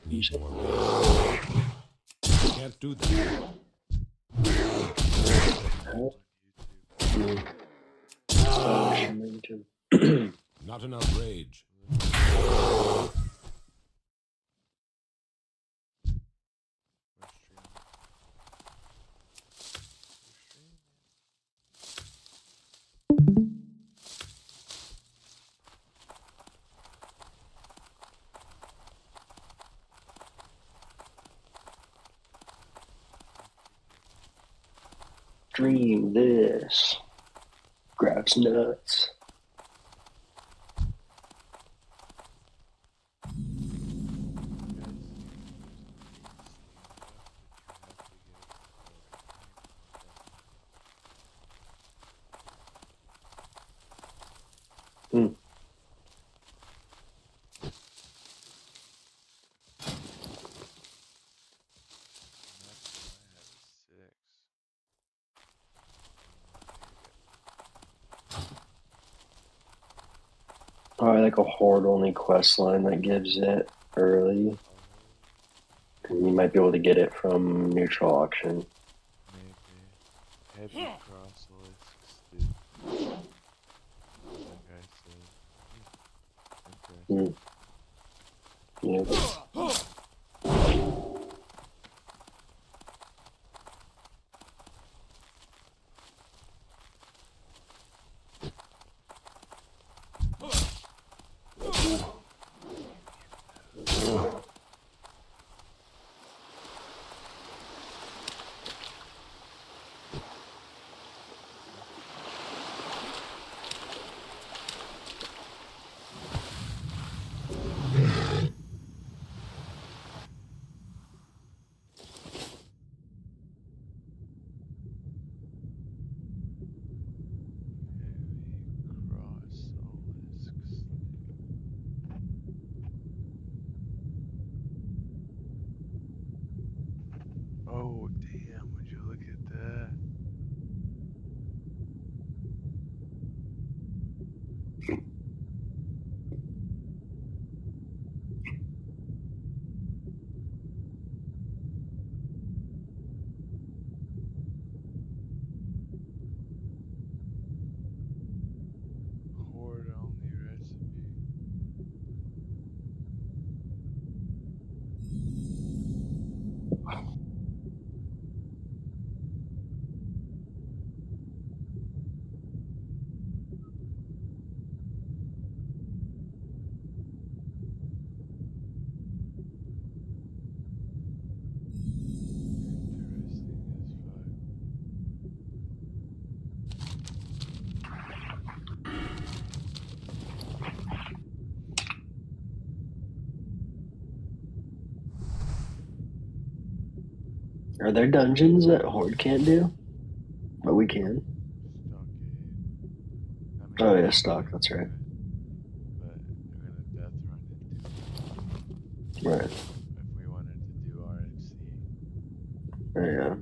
Need more. Can't do that. Not enough rage. Stream this. Grab some nuts. Probably like a horde only quest line that gives it early. And you might be able to get it from neutral auction. Maybe. Heavy cross lists, dude. Like I said. Interesting. Yeah. Oh, damn, would you look at that? Horde only recipe. Are there dungeons that Horde can't do? But we can. Stockade. I mean, Oh yeah, stock, that's right. But we're gonna death run into Right. if we wanted to do RFC. Oh, yeah.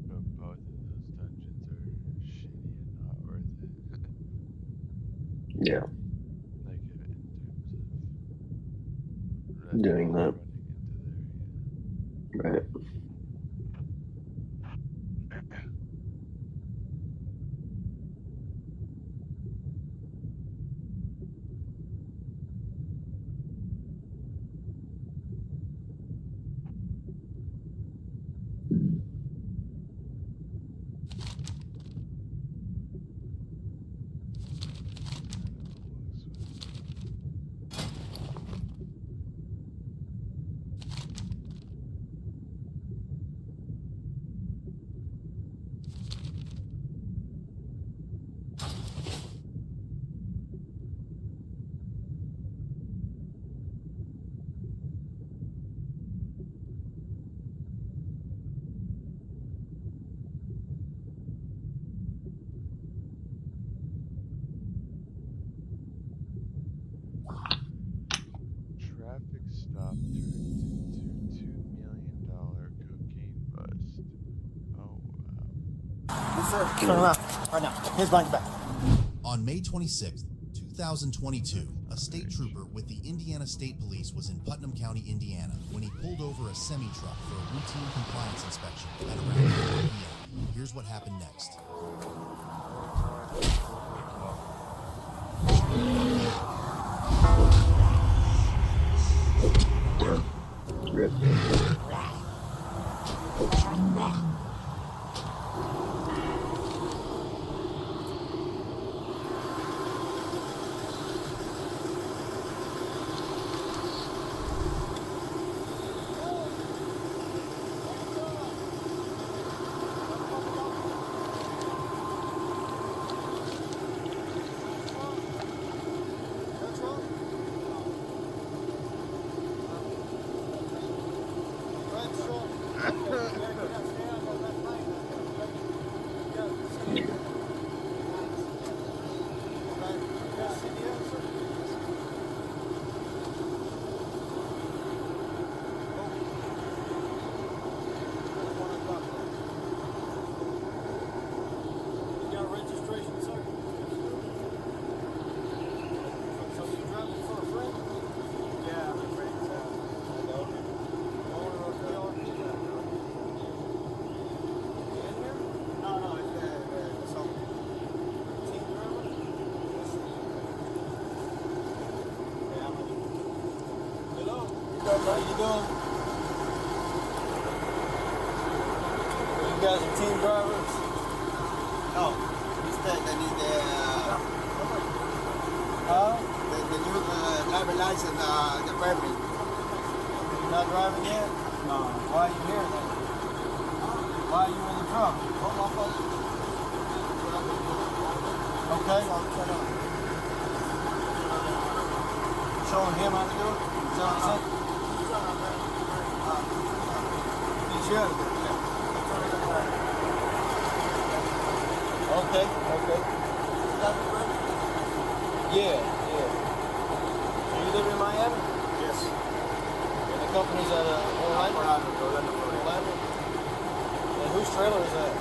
But both of those dungeons are shitty and not worth it. Yeah. Like in terms of Doing that. running into there, yeah. Right. Sir, turn around. Right now. Here's behind your back. On May 26, 2022, a state trooper with the Indiana State Police was in Putnam County, Indiana, when he pulled over a semi-truck for a routine compliance inspection at around 4 p.m. Here's what happened next. Rip. How you doing? You guys are team drivers? No, instead they need the new driver license, the permit. You're not driving yet? No. Why are you here then? Why are you in the truck? Okay. Showing him how to do it? Is that what you said? He's here. Okay, okay. Yeah. So you live in Miami? Yes. And the company's at Orlando? And whose trailer is that?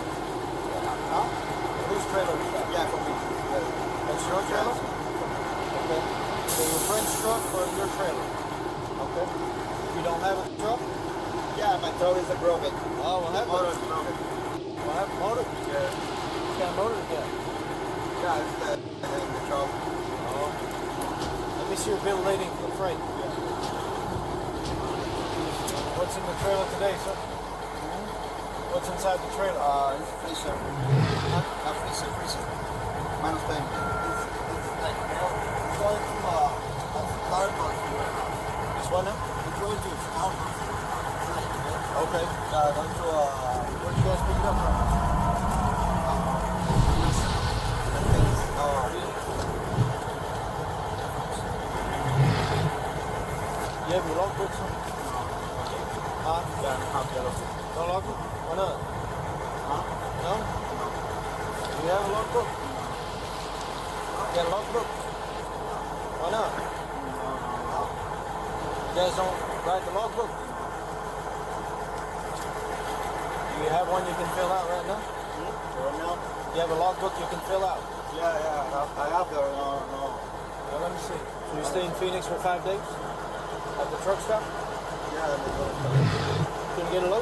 Huh? Whose trailer is that? Yeah, for me. That's your trailer? Okay. So your friend's truck or your trailer? Okay. You don't have a truck? Yeah, my truck is broken. Oh, what happened? Motor is broken. What happened? Motor? Yeah. What kind of motor is that? Yeah, it's the truck. Oh. Let me see your bill of lading for the freight. What's in the trailer today, sir? What's inside the trailer? It's freezer. Freezer. Minus 10. It's like, going to Starbucks. This one now? It's going to Starbucks. Okay. Going to Where did you guys pick it up from? You have your logbook, sir? Huh? No logbook? Why not? Huh? No? Do you have a logbook? You got a logbook? Why not? You guys don't write the logbook? Do you have one you can fill out right now? You have a logbook you can fill out? Yeah, I have the, no. Well, let me see. So you stay in Phoenix for 5 days? At the truck stop? Yeah, Can you get a load?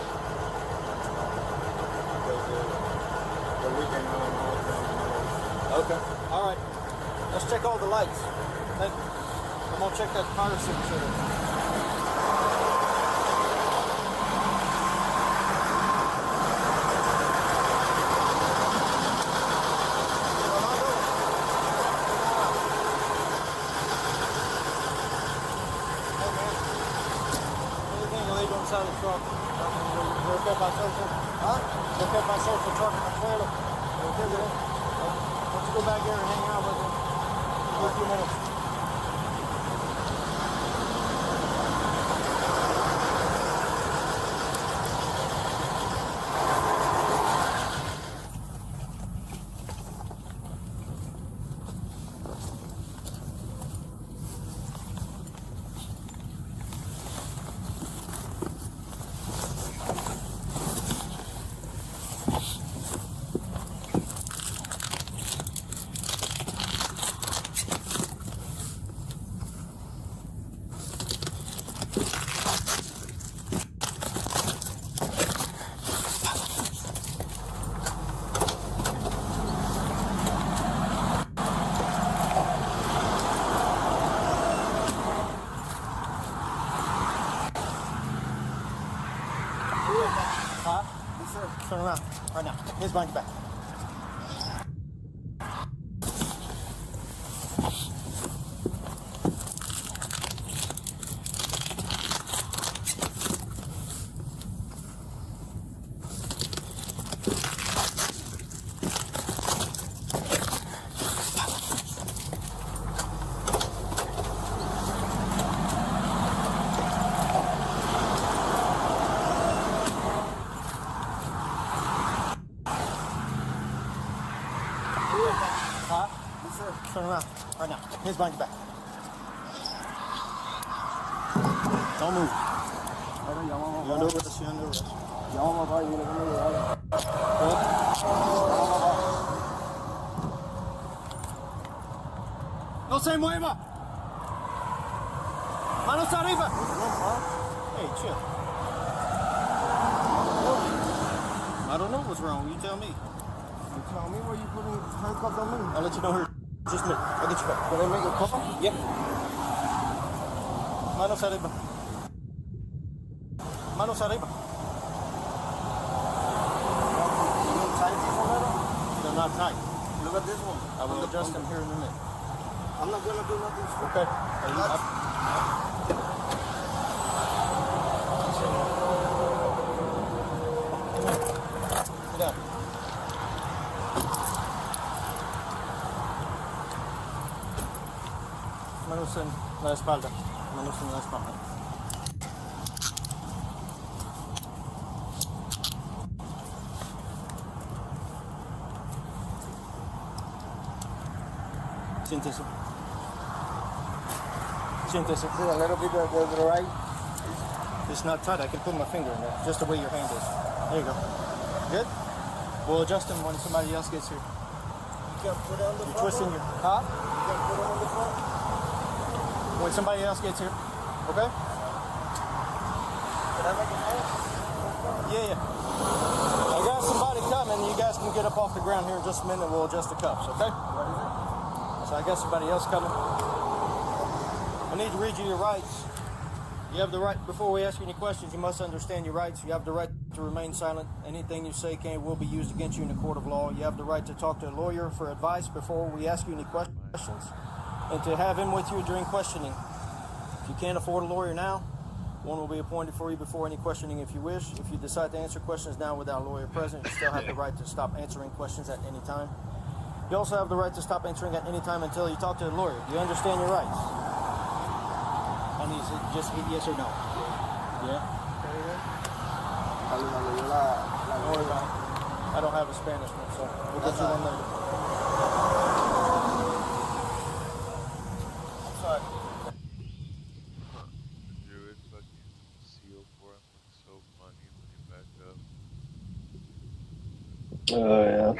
the weekend, Okay. All right. Let's check all the lights. Thank you. I'm gonna check that car signature. Inside the truck. You're okay by social? Huh? You're okay by social truck in the trailer? You're okay with it? Why don't you go back there and hang out with him for a few minutes? Turn around. Right now. Hands behind your back. Huh? Yes, sir. Turn around. Right now. Hands behind your back. Don't move. You're under arrest. You're under arrest. No se mueva. Manos arriba. Hey, chill. I don't know what's wrong. You tell me. You tell me where you putting handcuffs on me. I'll let you know here. Just a minute. I'll get you back. Can I make a call? Yep. Manos arriba. Manos arriba. Tight these a little? They're not tight. Look at this one. I will adjust them here in a minute. I'm not gonna do nothing stupid. Okay. Sit down. Manos en la espalda. Manos en la espalda. Siéntese. Siéntese. See a little bit to the right. It's not tight. I can put my finger in there. Just the way your hand is. There you go. Good? We'll adjust them when somebody else gets here. You can put it on the You're front. twisting your... Huh? You can put it on the front. When somebody else gets here. Okay? Can I make a call? Yeah, yeah. I got somebody coming. You guys can get up off the ground here in just a minute. We'll adjust the cuffs, okay? What is it? So I got somebody else coming. I need to read you your rights. You have the right, before we ask you any questions, you must understand your rights. You have the right to remain silent. Anything you say can will be used against you in a court of law. You have the right to talk to a lawyer for advice before we ask you any questions, and to have him with you during questioning. If you can't afford a lawyer now, one will be appointed for you before any questioning if you wish. If you decide to answer questions now without a lawyer present, you still have the right to stop answering questions at any time. You also have the right to stop answering at any time until you talk to a lawyer. Do you understand your rights? And he's just yes or no. Yeah? Don't worry about it. I don't have a Spanish one, so we'll get you one later. Sorry. Do it fucking seal for him. Looks so funny when you back up. Oh, yeah.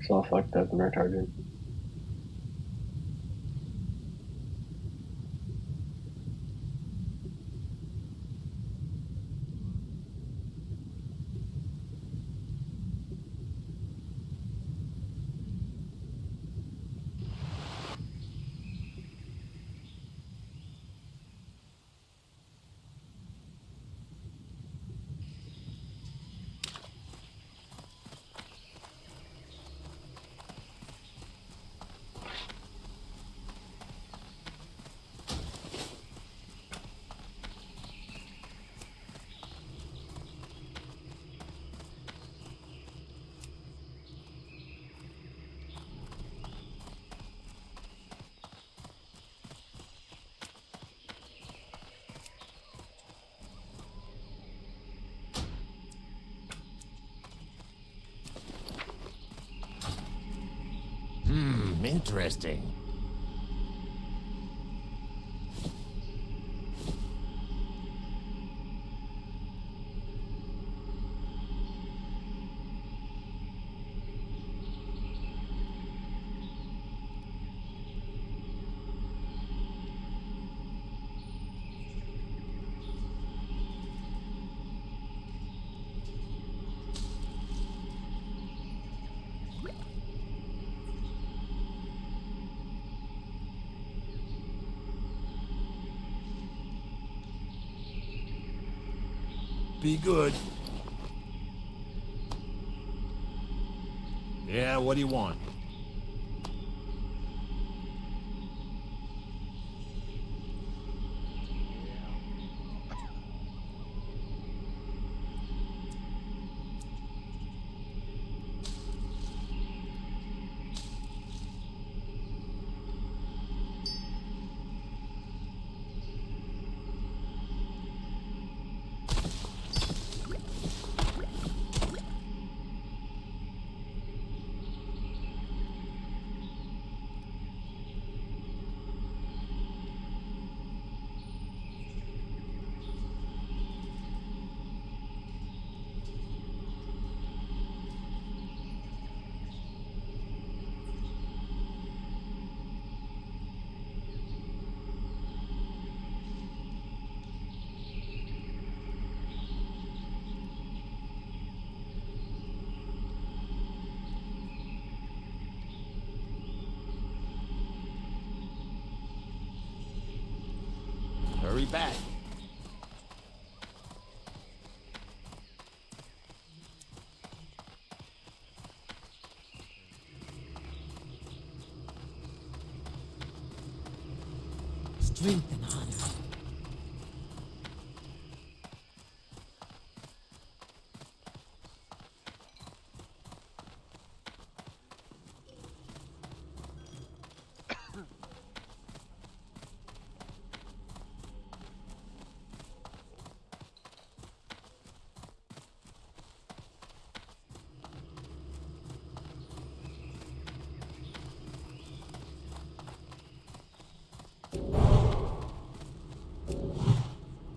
It's all fucked up and retarded. Interesting. Be good. Yeah, what do you want? Hurry back. Strength and honor.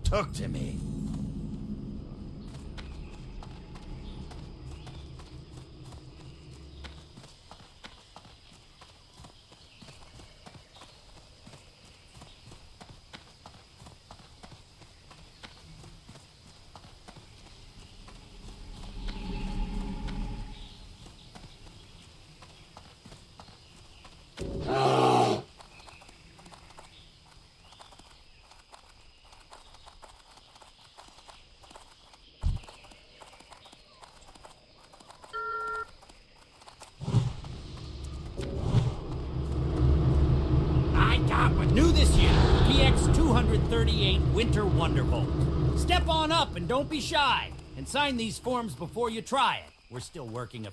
Talk to me. I got what new this year. PX 238 Winter Wonderbolt. Step on up and don't be shy. And sign these forms before you try it. We're still working a...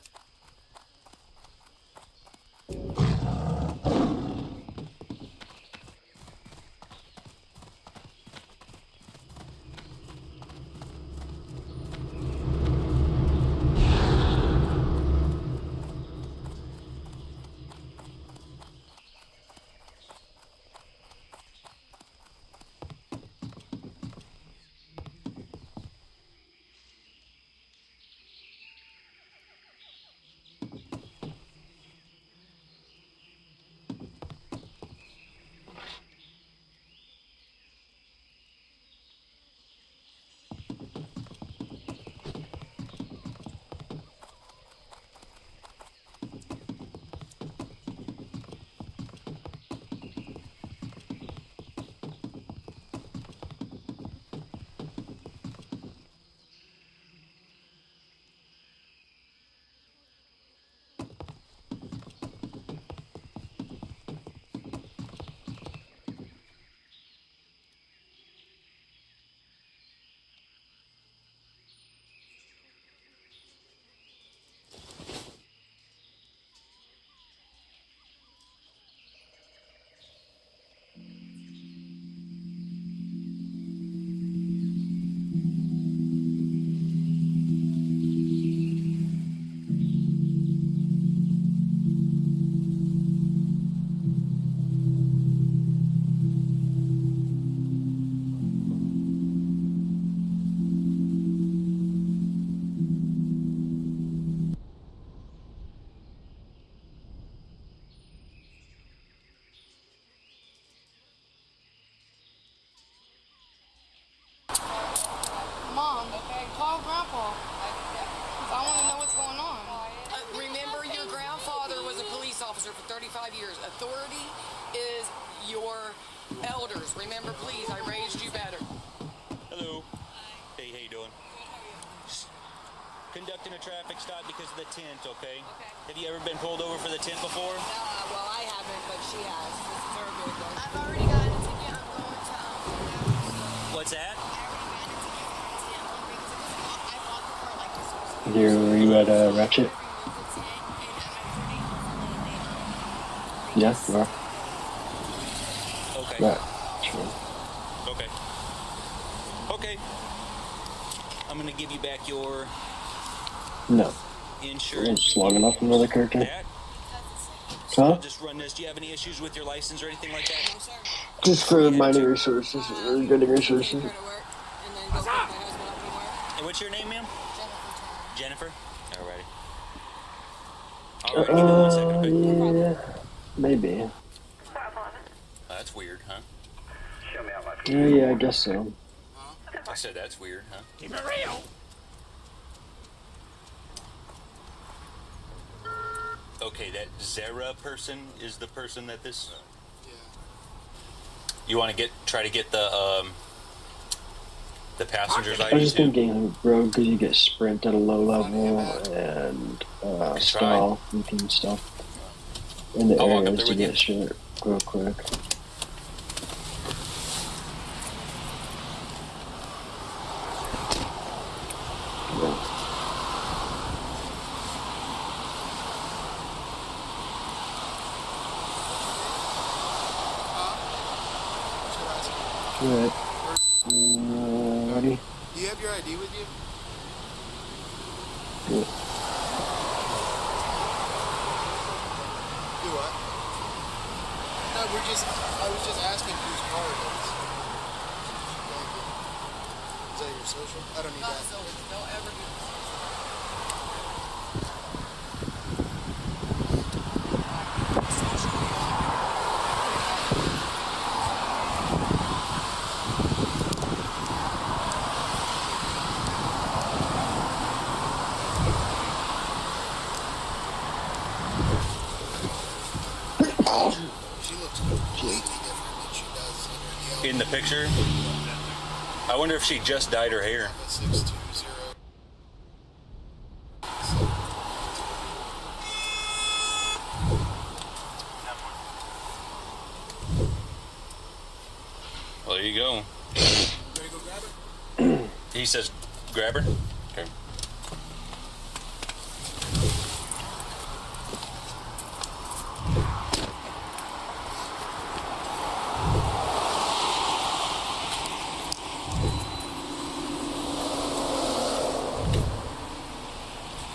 Mom, call Grandpa. I want to know what's going on. Remember, your grandfather was a police officer for 35 years. Authority is your elders. Remember, please, I raised you better. Hello. Hey, how you doing? conducting a traffic stop because of the tent, okay? Have you ever been pulled over for the tent before? Well, I haven't, but she has. This is her good though. I've already gotten a ticket. I'm going to What's that? Were you at Ratchet? Yeah, you are. Okay. Right. Sure. Okay. Okay. I'm gonna give you back your No. insurance. It's long enough for another character. That? So Huh? I'll just run this. Do you have any issues with your license or anything like that? Just for mining resources or getting resources. And what's your name, ma'am? Jennifer. Alrighty. Alright, give me 1 second, okay? Yeah, maybe. That's weird, huh? Yeah, I guess so. I said that's weird, huh? Keep it real. Okay, that Zara person is the person that this. You want to try to get the passenger's I ID was just too? thinking rogue because you get sprint at a low level and stall and stuff in the I'll walk up areas there to with you. get shit real quick. Good. Ready? Do you have your ID with you? Yeah. Do what? No, I was just asking whose car it is. Thank you. Is that your social? I don't need that. Don't ever do this. She looks completely different than she does in her In the picture? I wonder if she just dyed her hair. 620. Well, there you go. Ready to go grab her? He says, grab her. Okay.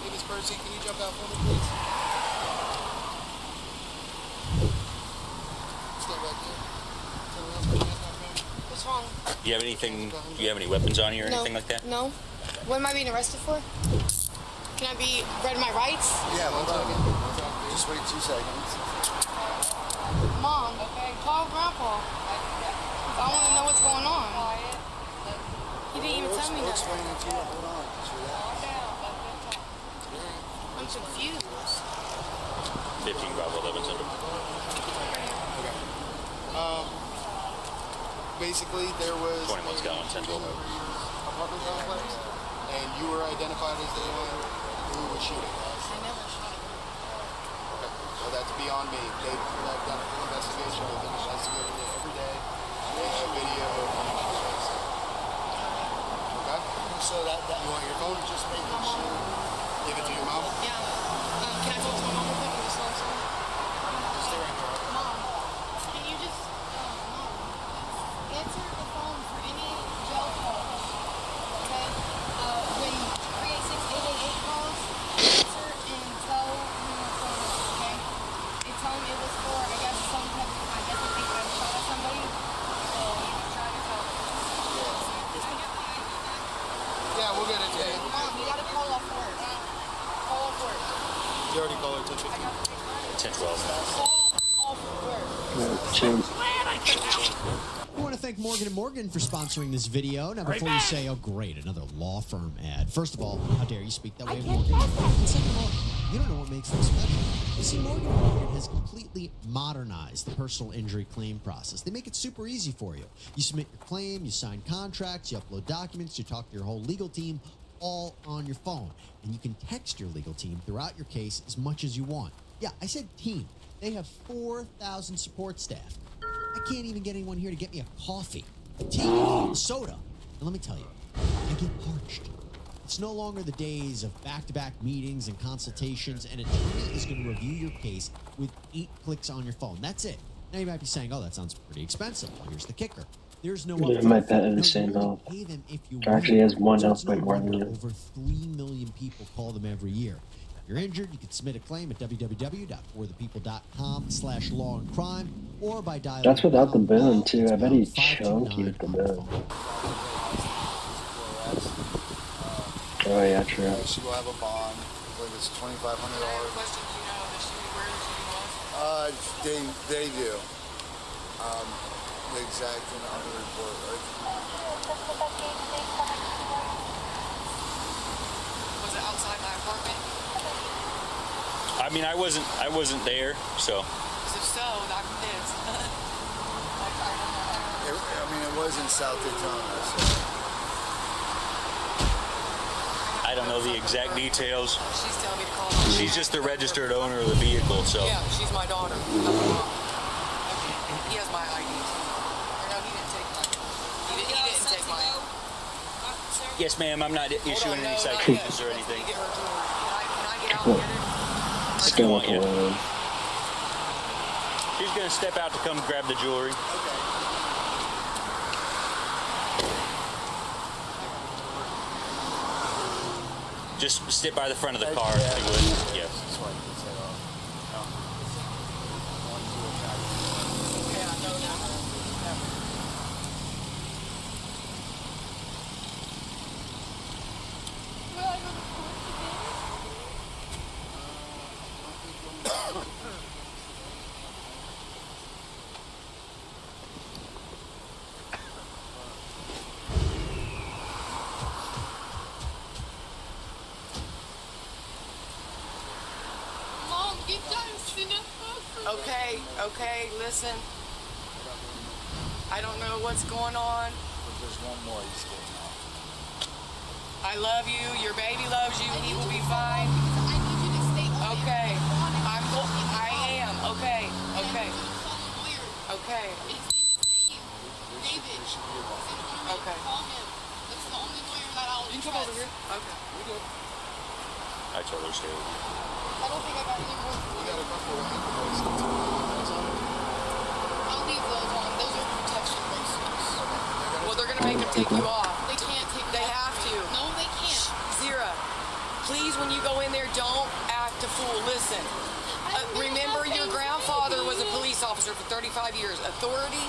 Hey, Miss Percy, can you jump out for me, please? Stand back there. Turn around, put your hands down, ma'am. What's wrong? Do you have anything? Do you have any weapons on you or anything like that? No. What am I being arrested for? Can I be read my rights? Yeah, 1 second. Just wait 2 seconds. Mom, call Grandpa. I want to know what's going on. He didn't even tell me We'll that. explain it to you. Hold on. Just relax. I'm confused. 15 Bravo 11 Center. Okay. Basically, there was 21 Scotland Central. over your apartment complex, and you were identified as the one who was shooting. I never shot him. Okay. Well, that's beyond me. They've done a full investigation. They've been investigating it every day. They have video of you shooting. Okay? So that you want your phone? Just making sure. Give it to your mom. Yeah. Can I talk to my mom real quick and just tell her something? Just stay right there. Mom, can you just Mom, answer the phone for any jail calls, okay? When 386-888 calls, answer and tell who the phone is, okay? And tell them it was for, I guess, some type of, I guess they think I shot at somebody. So, try to tell them. Yeah, we'll get it to you. Mom, you gotta call off work. Call off work. You already called her 10:50. 10-12. Call off work. Change. We want to thank Morgan & Morgan for sponsoring this video. Now, before you say, oh, great, another law firm ad. First of all, how dare you speak that way of Morgan? And second of all, you don't know what makes them special. You see, Morgan & Morgan has completely modernized the personal injury claim process. They make it super easy for you. You submit your claim, you sign contracts, you upload documents, you talk to your whole legal team, all on your phone. And you can text your legal team throughout your case as much as you want. Yeah, I said team. They have 4,000 support staff. I can't even get anyone here to get me a coffee, tea, soda. And let me tell you, I get parched. It's no longer the days of back-to-back meetings and consultations. An attorney is going to review your case with 8 clicks on your phone. That's it. Now you might be saying, oh, that sounds pretty expensive. Well, here's the kicker. There's no Yeah, my pet has the no, same you only health. pay them if you Actually, he win. has 1 So health it's no point more than wonder you. over 3 million people call them every year. If you're injured, you can submit a claim at www.forthepeople.com/law and crime or by dialing. That's without the boon, WOW. too. It's I bet he's pound chunky 529 with the on your boon. phone. Oh, yeah, true. She will have a bond. I believe it's $2,500. Question, do you know the shooting, where the shooting was? They do. The exact thing on the report. Was it outside my apartment? I mean, I wasn't there, so. Because if so, I'm pissed. I mean, it was in South Daytona. So. I don't know the exact details. She's telling me to call my She's just the registered owner of the vehicle, so. Yeah, she's my daughter. He has my ID. Or no, he didn't take mine. He didn't take mine. Yes, ma'am. I'm not issuing any citations or anything. Can I get out and get it? Skeletal. She's gonna step out to come grab the jewelry. Just sit by the front of the car if you would. Yes. Mom, get okay, listen. I don't know what's going on. There's one more he's getting off. I love you. Your baby loves you. He will be fine. I need you to stay on Okay. it. I am. Okay. Okay. Okay. David. Okay. Call him. That's the only lawyer that I'll You can come over here. Okay. We good. I told her to stay with you. I don't think I got any more. We got a couple of invoices. I'll leave those on. Those are protection bracelets. Well, they're gonna make him take you off. They can't take They have to. No, they can't. Zira, please, when you go in there, don't act a fool. Listen. Remember, your grandfather was a police officer for 35 years. Authority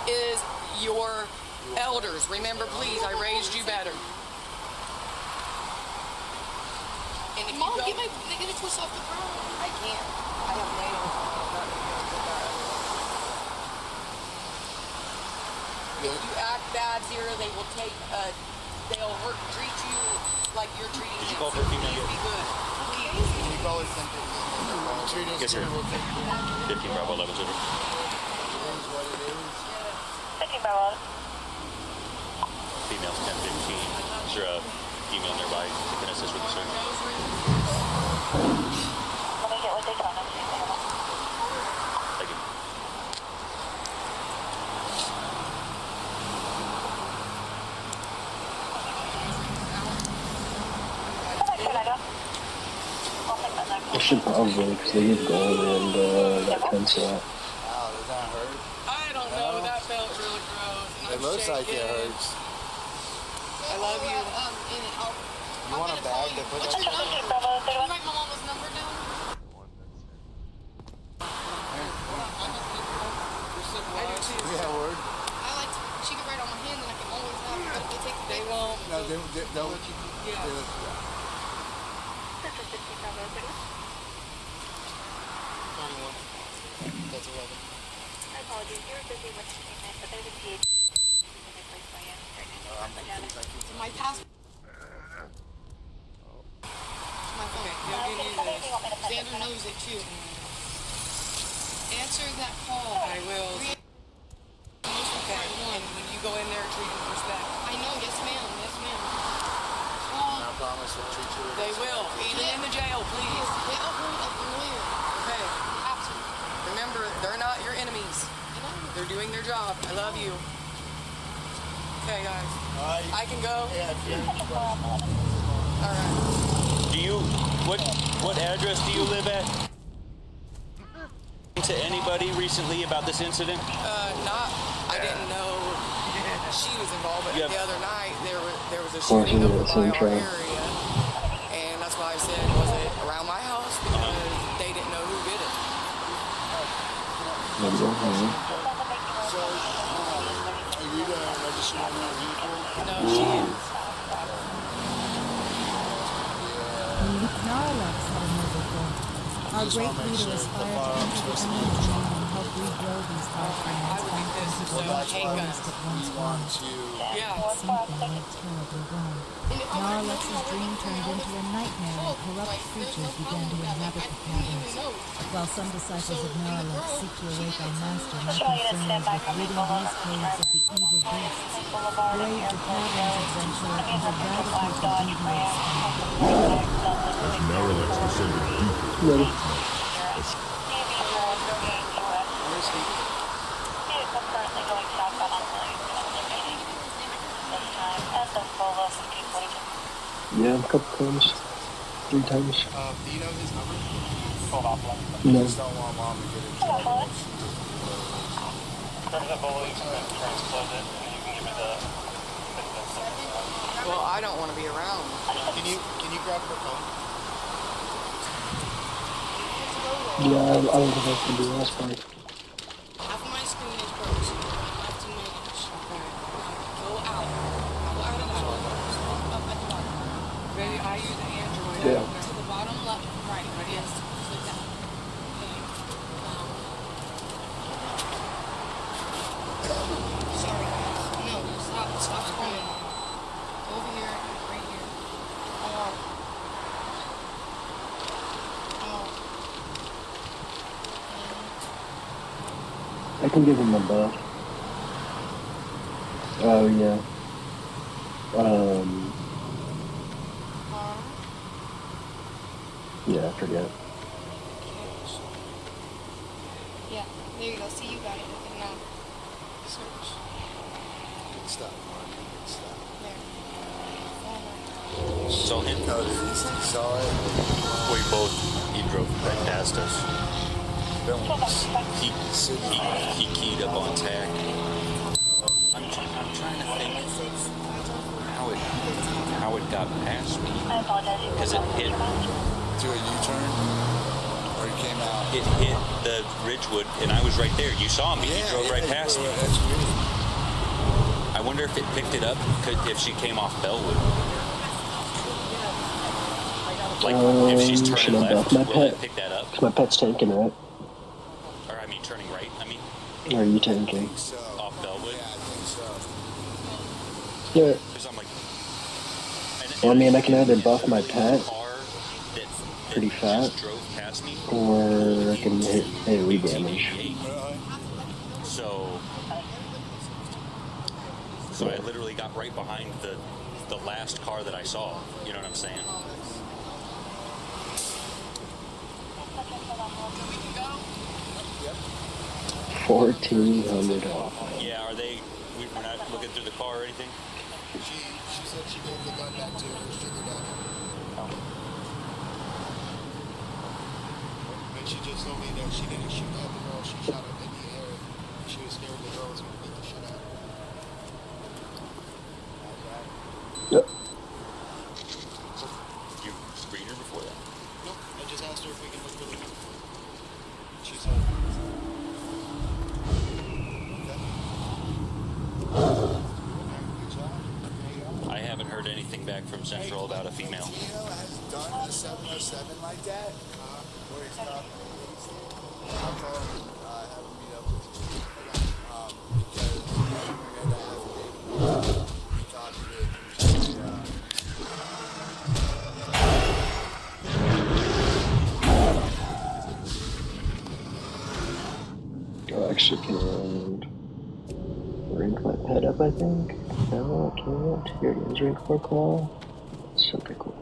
is your elders. Remember, please, I raised you better. And if Mom, you get a twist off the ground. I can't. I have nails. If you act bad, Zira, they will they'll treat you like you're treating Did you them. call for a female Please yet? be good. Please. We probably think that treat us Yes, sir. good, we'll take it down. 15 Bravo 11 Zero. It is what it is. 15 Bravo. Female's 1015. Is there a female nearby that can assist with the search? Let me get with Daytona. Thank you. I should probably, because they give gold and that pencil. Wow, does that hurt? I don't know. That felt really gross. And It I'm looks like it shaking. hurts. I love you. You want a bag to put that? Can you write my mama's number down? I do too. Yeah, word. I like to, she can write on my hand and I can always have it. But if they take the They paper, won't. No, they'll let you. Yeah. This is 15 Bravo 30. That's 11. My apologies. You were busy with the payment, but there's a PhD specifically for you. to my passport. My phone. Okay, he'll give you this. Xander knows it too. Answer that call. I will. Okay, and when you go in there, treat him with respect. I know, yes ma'am, yes ma'am. No problem. police will treat you. They will, even in the jail, please. Get a hold of the lawyer. Okay. Have to. Remember, they're not your enemies. They're doing their job. I love you. Okay, guys. I can go. Yeah, if you're All right. Do you what address do you live at? To anybody recently about this incident? I didn't know she was involved, but Yep. the other night there was a Course, shooting yeah, over by same our track. area, and that's why I said, was it around my house? Because they didn't know who did it. Maybe, So, are you the registered owner of the vehicle? No, she is. Our great leader aspired to enter the eminent domain and help regrow these powerful lands back into the large forest it once was. Yeah. But something went terribly wrong. Narlex's dream turned into a nightmare and corrupt creatures began to inhabit the caverns. While some disciples of Narlex seek to awake our master, my concern is with ridding these caves of the evil beasts. Brave the caverns adventurer and eradicate the devious As Narlex descended deeper, Ready? Vehicle currently going southbound on Williams and indicating this time at the Volvo 1542. Yeah, a couple times. 3 times. Do you know his number? No. Just don't want mom to get in trouble. Well, I don't want to be around. Can you grab her phone? Yeah, I don't think I can do that part. Half of my screen is broke, so I have to manage. Okay. Go out. Go out of the door. Up at the bottom. Baby, I use an Android. Yeah. To the bottom left, right. Yes. Click that. Okay. Sorry, guys. No, stop. Stop scrolling. Go over here. Right here. I can give him a buff. Oh, yeah. Yeah, I forget. Yeah, there you go. See, you got it. Okay, now. Search. Good stuff, Mark. Good stuff. There. Saw him. No, you saw it. He drove right past us. He keyed up on tag. I'm trying to think how it got past me. Because it hit. Do a U-turn? Or he came out? It hit the Ridgewood, and I was right there. You saw me. He drove right past me. That's weird. I wonder if it picked it up if she came off Bellwood. Like, if she's should turning I left, buff my will it pet? pick that up? 'Cause my pet's tanking, right? Or, I mean, turning right, I mean, Or are you tanking? So, off Bellwood? yeah, I think so. Yeah. Because I'm like... Well, I mean, I can either buff my pet car that pretty fat, just drove past me, or I can hit AoE damage. So I literally got right behind the last car that I saw. You know what I'm saying? 1,400 off. Yeah, are they... We're not looking through the car or anything? She said she gave the gun back to her sugar daddy. And she just told me that she didn't shoot at the girl, she shot up in the air. She was scared the girl was going to beat the shit out of her. Yep. You read her before that? Nope, I just asked her if we can look really good. She said, I haven't heard anything back from Central about a female. Tino has done a 707 like that, where he's got I'll call him, have him meet up with you. Because we had that affidavit. He copied it. I actually can rank my pet up, I think. No, I can't. Here it is, rank 4 claw. Super cool.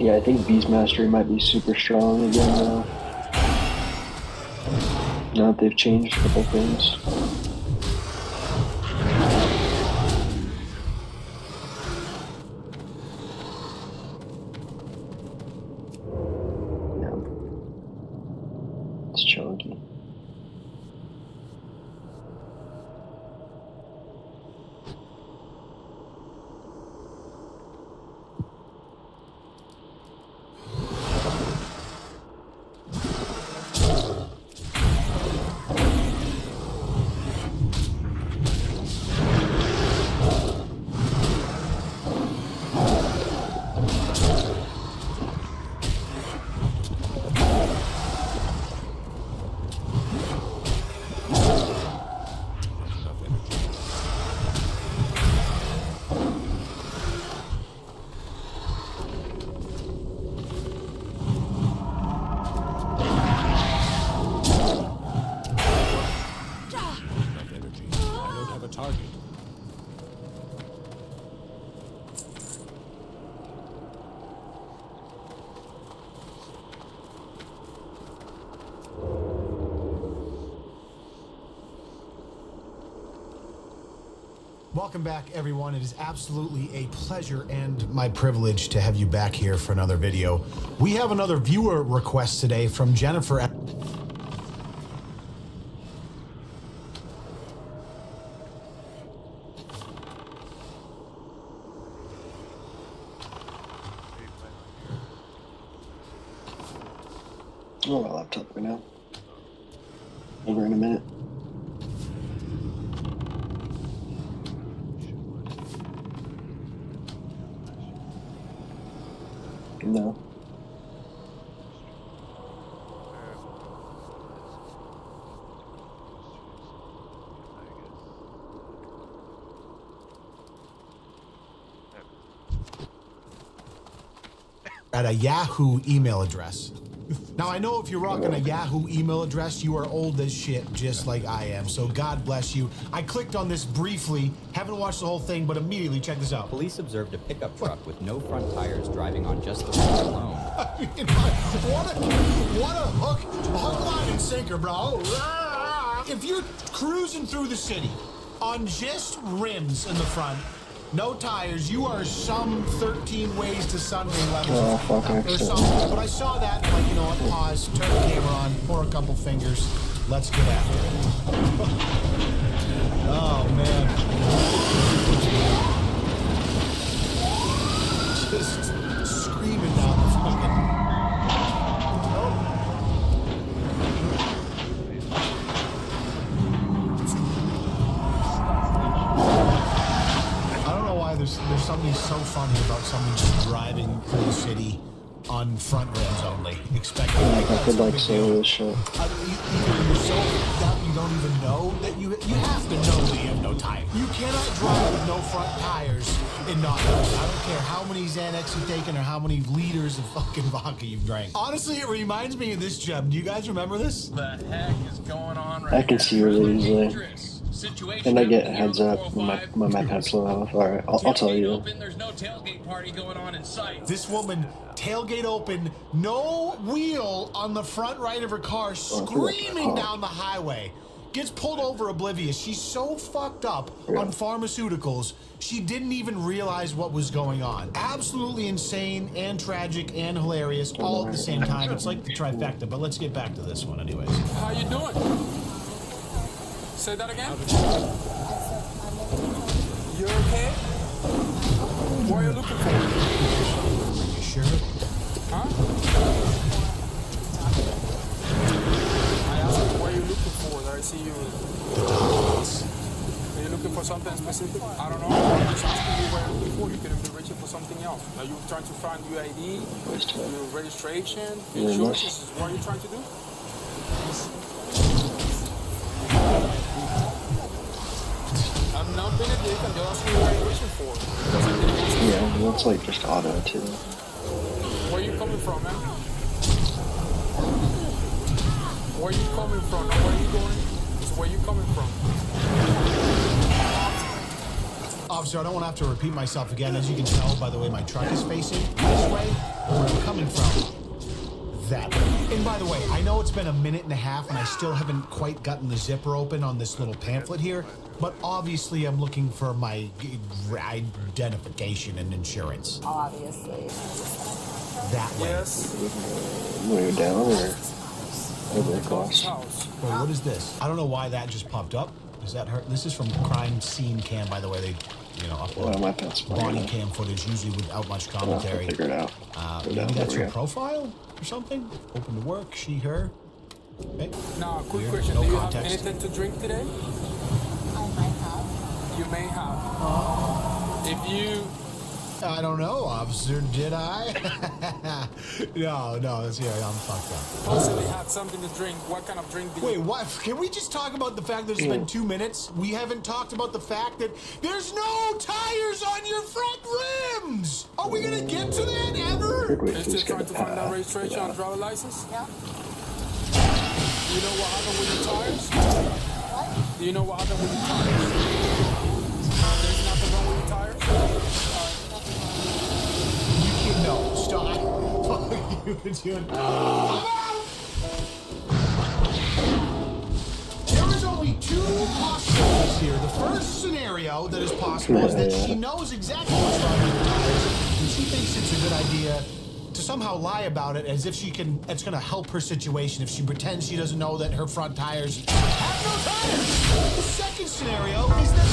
Yeah, I think Beast Mastery might be super strong again now. Now that they've changed a couple things. Yeah. It's chunky. Welcome back, everyone. It is absolutely a pleasure and my privilege to have you back here for another video. We have another viewer request today from Jennifer. Oh, my laptop right now. Over in a minute. No. At a Yahoo email address. Now, I know if you're rocking a Yahoo email address, you are old as shit, just like I am. So God bless you. I clicked on this briefly, haven't watched the whole thing, but immediately check this out. Police observed a pickup truck with no front tires driving on just the road alone. I mean, what a hook, line, and sinker, bro. If you're cruising through the city on just rims in the front, no tires, you are some 13 ways to Sunday levels or something. But I saw that, like, you know what, pause, turn the camera on, pour a couple fingers, let's get after it. Oh, man. Just screaming down the fucking... There's something so funny about someone just driving through the city on front rims only, expecting like I could like say this shit. You're so dumb you don't even know that you have to know that you have no tires. You cannot drive with no front tires and not know. I don't care how many Xanax you've taken or how many liters of fucking vodka you've drank. Honestly, it reminds me of this, Jeb. Do you guys remember this? What the heck is going on right I can see really easily. Situation And I get a heads up when my pet's low off. Alright, I'll tell you. Open, there's no tailgate party going on in sight. This woman, tailgate open, no wheel on the front right of her car, screaming down the highway. Gets pulled over oblivious. She's so fucked up on pharmaceuticals, she didn't even realize what was going on. Absolutely insane and tragic and hilarious all at the same time. It's like the trifecta, but let's get back to this one anyways. How you doing? Say that again? You okay? What are you looking for? You sure? Huh? I asked you what are you looking for that I see you. Are you looking for something specific? I don't know. I'm just asking you what you're looking for. You could have been reaching for something else. Are you trying to find your ID, your registration, insurance? This is what you're trying to do? I'm not being a dick, I'm just asking you what you're wishing for. Yeah, that's like just auto too. Where are you coming from, man? Where are you coming from? Not where are you going? It's where you coming from. Officer, officer, I don't want to have to repeat myself again. As you can tell by the way my truck is facing this way, where I'm coming from, that way. And by the way, I know it's been a minute and a half and I still haven't quite gotten the zipper open on this little pamphlet here, but obviously I'm looking for my identification and insurance. Obviously. That way. Yes. Way down or over across? Wait, what is this? I don't know why that just popped up. Is that her? This is from crime scene cam, by the way. They, you know, upload body cam footage, usually without much commentary. Figure it out. Maybe that's her profile or something? Open to work, she, her. Okay. Now, quick Weird. question. No Do you context. have anything to drink today? I might have. You may have. If you... I don't know, officer. Did I? no, that's here. I'm fucked up. Possibly had something to drink. What kind of drink did Wait, what? Can we just talk about the fact that it's been 2 minutes? We haven't talked about the fact that there's no tires on your front rims! Are we gonna get to that ever? You're still trying to find out registration on driver license? Yeah. Do you know what happened with your tires? What? Do you know what happened with your tires? There's nothing wrong with your tires? No, stop. Fuck you, dude. There is only two possibilities here. The first scenario that is possible is that she knows exactly what's wrong with her tires, and she thinks it's a good idea to somehow lie about it as if it's gonna help her situation if she pretends she doesn't know that her front tires have no tires. The second scenario is that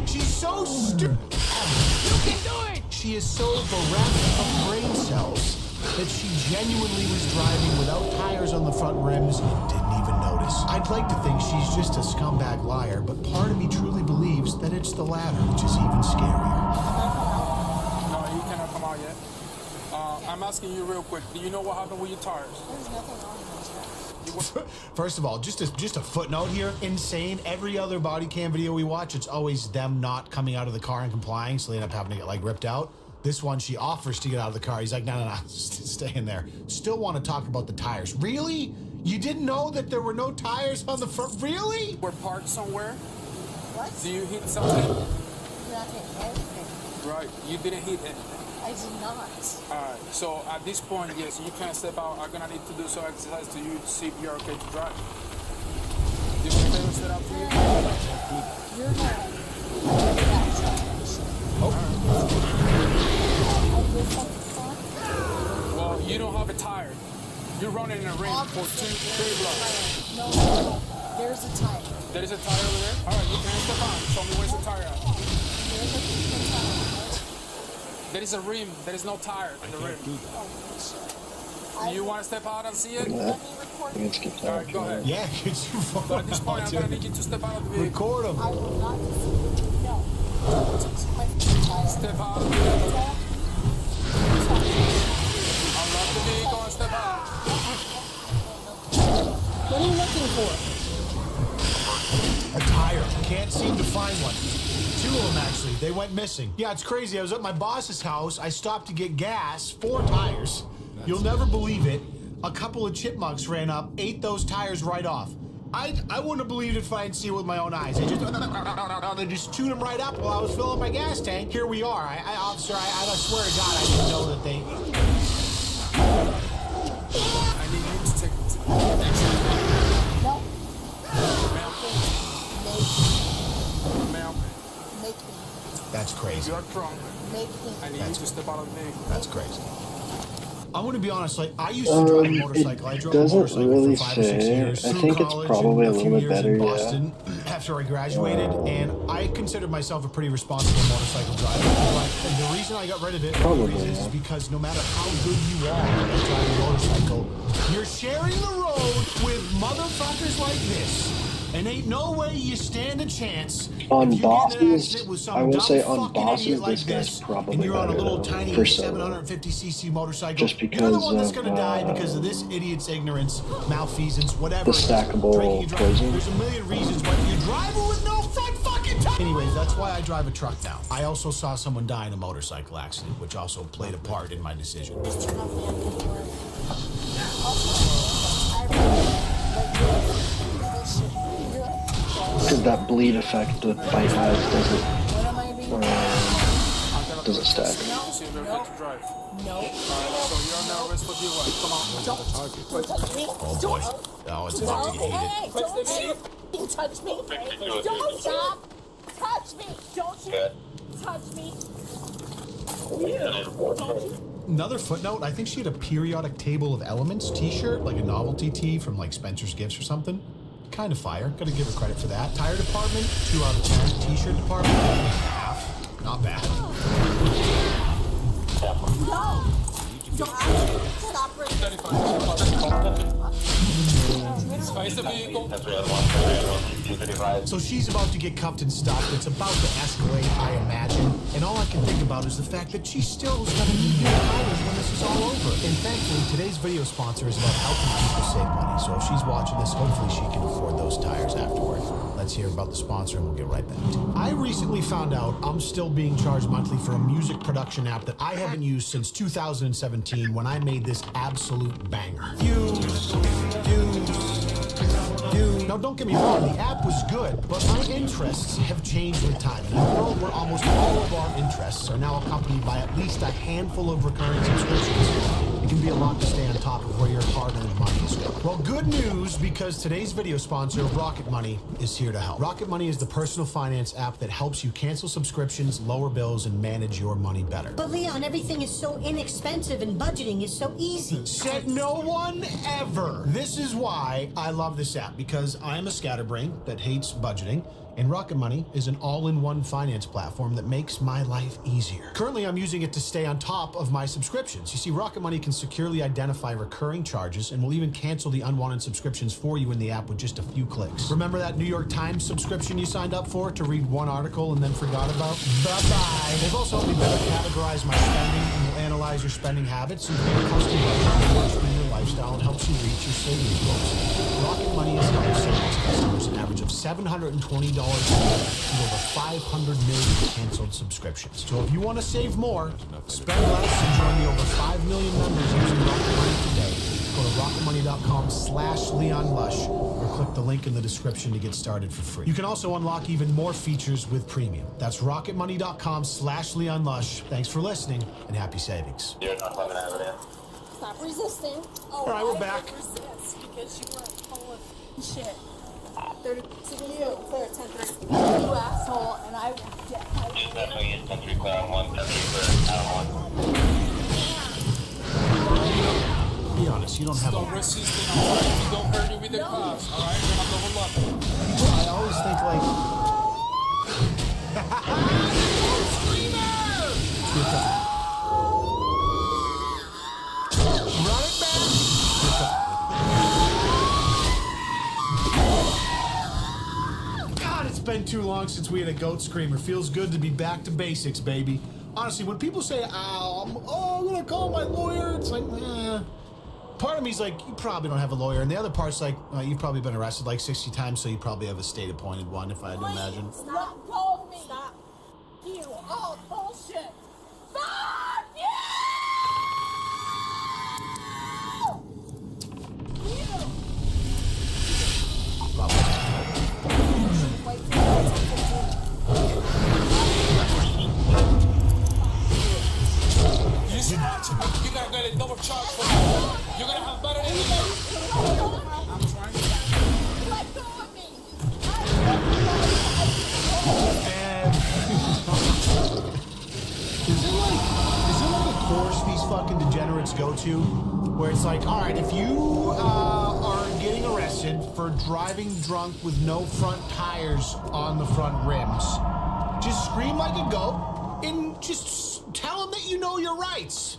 she's so stupid. You can do it! She is so bereft of brain cells that she genuinely was driving without tires on the front rims and didn't even notice. I'd like to think she's just a scumbag liar, but part of me truly believes that it's the latter, which is even scarier. No, you cannot come out yet. I'm asking you real quick. Do you know what happened with your tires? There's nothing wrong with my tires. First of all, just a footnote here. Insane. Every other body cam video we watch, it's always them not coming out of the car and complying, so they end up having to get like ripped out. This one, she offers to get out of the car. He's like, no, stay in there. Still want to talk about the tires. Really? You didn't know that there were no tires on the front? Really? We're parked somewhere. What? Do you hit something? Not hit anything. Right. You didn't hit anything. I did not. Alright, so at this point, yes, you can't step out. I'm gonna need to do some exercise to you to see if you're okay to drive. Do you want a favor set up for you? You're not. Well, you don't have a tire. You're running in a ring for 3 blocks. No. There's a tire. There is a tire over there? Alright, you can step on. Show me where's the tire at. There's a tire. There is a rim. There is no tire in the rim. Oh, Do you want to step out and see it? Alright, go ahead. Yeah, get your phone. But at this point, I'm gonna need you to step out of the vehicle. Record him. I will not. No. Step out of the vehicle. Unlock the vehicle and step out. What are you looking for? A tire. Can't seem to find one. 2 of them, actually. They went missing. Yeah, it's crazy. I was at my boss's house. I stopped to get gas. 4 tires. You'll never believe it. A couple of chipmunks ran up, ate those tires right off. I wouldn't have believed it if I didn't see it with my own eyes. They just chewed them right up while I was filling my gas tank. Here we are. Officer, I swear to God, I didn't know that they... I need you to take No. Ma'am. Make me. That's crazy. You're drunk. Make me. I need you to step out of the vehicle. That's crazy. I'm going to be honest, like, I used to drive a motorcycle. I drove a doesn't motorcycle really for 5 or 6 say. years. I through think it's college probably and a few little bit years better, in yeah. Boston after I graduated, and I considered myself a pretty responsible motorcycle driver. But the reason I got rid of it, one of the reasons, is because no matter how good you are at driving a motorcycle, you're sharing the road with motherfuckers like this. And ain't no way you stand a chance On if you get in an accident bosses, with some I will dumb say on fucking idiot bosses, like this guy's this, probably and you're on a better little though, tiny for solo. 750cc motorcycle. Just You're the because one that's of, gonna die because of this idiot's ignorance, malfeasance, whatever. the stackable Drinking and driving. poison. There's a million reasons why you're driving with no front fucking tire. Anyways, that's why I drive a truck now. I also saw someone die in a motorcycle accident, which also played a part in my decision. Because that bleed effect the fight has doesn't stack. See if you're fit to drive. No. Alright, so you're nervous for DUI. Come on. Don't touch me. Oh boy. Oh, it's about to get heated. Hey, don't touch me. Don't stop. Touch me. Don't you touch me. Another footnote, I think she had a periodic table of elements t-shirt, like a novelty tee from like Spencer's Gifts or something. Kind of fire. Gotta give her credit for that. Tire department, 2 out of 10. T-shirt department, 8.5. Not bad. No. Stop right So she's about to get cuffed and stopped. It's about to escalate, I imagine. And all I can think about is the fact that she still is going to need new tires when this is all over. And thankfully, today's video sponsor is about helping people save money. So if she's watching this, hopefully she can afford those tires afterward. Let's hear about the sponsor and we'll get right back to it. I recently found out I'm still being charged monthly for a music production app that I haven't used since 2017 when I made this absolute banger. Now, don't get me wrong, the app was good, but my interests have changed with time. In a world where almost all of our interests are now accompanied by at least a handful of recurring subscriptions, it can be a lot to stay on top of where your hard-earned money is going. Well, good news, because today's video sponsor, Rocket Money, is here to help. Rocket Money is the personal finance app that helps you cancel subscriptions, lower bills, and manage your money better. But Leon, everything is so inexpensive and budgeting is so easy. Said no one ever. This is why I love this app, because I'm a scatterbrain that hates budgeting, and Rocket Money is an all-in-one finance platform that makes my life easier. Currently, I'm using it to stay on top of my subscriptions. You see, Rocket Money can securely identify recurring charges and will even cancel the unwanted subscriptions for you in the app with just a few clicks. Remember that New York Times subscription you signed up for to read one article and then forgot about? Bye-bye. They've also helped me better categorize my spending and will analyze your spending habits and create a custom budget that works for your lifestyle and helps you reach your savings goals. Rocket Money has helped save its customers an average of $720 with over 500 million canceled subscriptions. So if you want to save more, spend less, and join the over 5 million members using Rocket Money today, go to rocketmoney.com/LeonLush or click the link in the description to get started for free. You can also unlock even more features with premium. That's rocketmoney.com/LeonLush. Thanks for listening and happy savings. You're not loving it. Stop resisting. Oh, all right, we're back. Resist because you were full of shit. 30 to you, clear 10-3. You asshole, and I will get my Be honest, you don't have Don't resist it. You don't hurt me with the cops, alright? You're not double up. I always think like... Run it back! God, it's been too long since we had a goat screamer. Feels good to be back to basics, baby. Honestly, when people say, I'm gonna call my lawyer, it's like, Part of me's like, you probably don't have a lawyer, and the other part's like, you've probably been arrested like 60 times, so you probably have a state-appointed one, if I had to imagine. Stop. Let go of me. Stop. You. Oh, bullshit. Stop. You're gonna get a double charge for that. You're gonna have better than I'm trying to let go of me. Is it like a course these fucking degenerates go to? Where it's like, alright, if you are getting arrested for driving drunk with no front tires on the front rims, just scream like a goat and just tell them that you know your rights.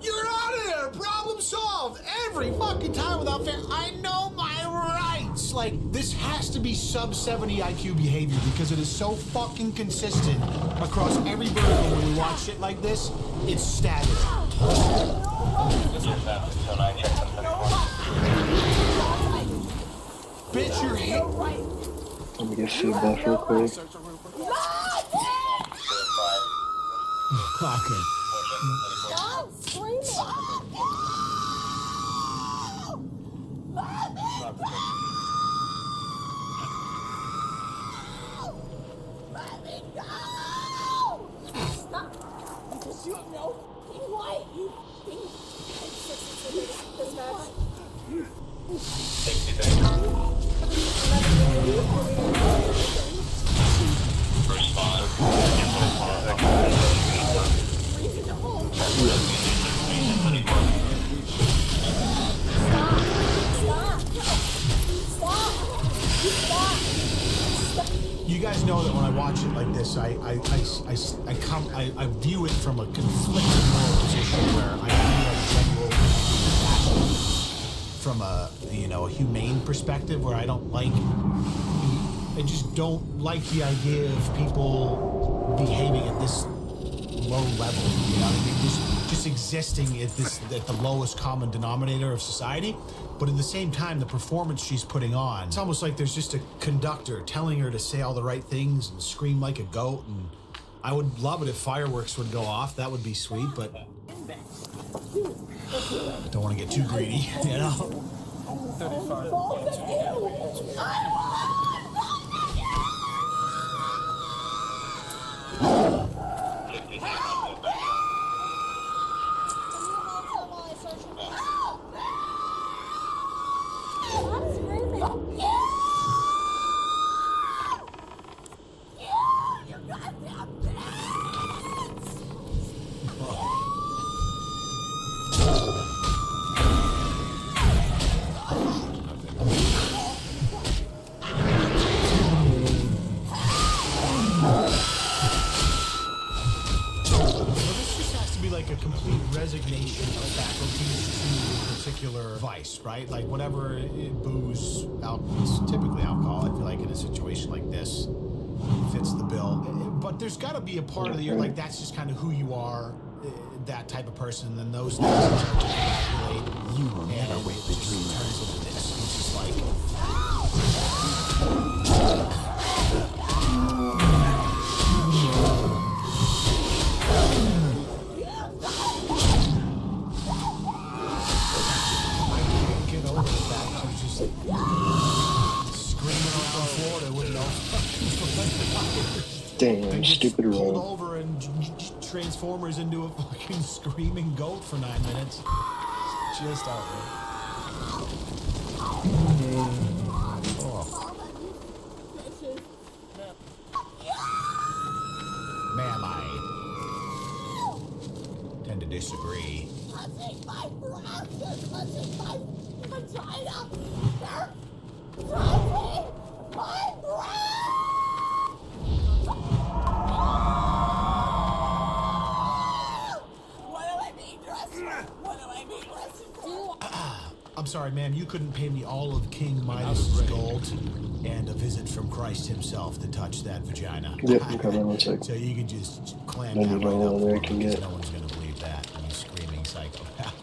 You're out of there! Problem solved! Every fucking time without fail, I know my rights! Like, this has to be sub 70 IQ behavior because it is so fucking consistent across every vertical when we watch shit like this. It's staggering. Bitch, you're hit. Let me get food buff real quick. Okay. Stop screaming. You guys know that when I watch it like this, I view it from a conflicted moral position where I feel genuine from a a humane perspective, where I just don't like the idea of people behaving at this low level. You know what I mean? Just existing at the lowest common denominator of society. But at the same time, the performance she's putting on, it's almost like there's just a conductor telling her to say all the right things and scream like a goat. And I would love it if fireworks would go off. That would be sweet, but don't want to get too greedy, you know? 35. Resignation of faculties to a particular vice, right? Like whatever booze, it's typically alcohol. I feel like in a situation like this fits the bill. But there's got to be a part of the year, like that's just kind of who you are, that type of person. And then those things start to calculate you and a way that just turns into this. It's just like. Damn, stupid pulled roll. over and transformers into a fucking screaming goat for 9 minutes. Just outright. Oh. Ma'am, I tend to disagree. Touching my breath, touching my vagina, they're touching my breath. I'm sorry, ma'am, you couldn't pay me all of King Midas's gold and a visit from Christ himself to touch that vagina. Yep, come on, one sec. So you could just clam Maybe that right roll up there for me, can because get- no one's going to believe that, you screaming psychopath.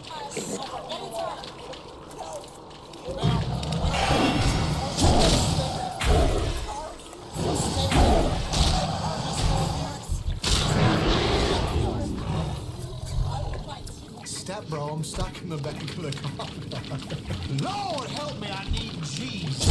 Step, bro, I'm stuck in the back of the car. Lord help me, I need Jesus.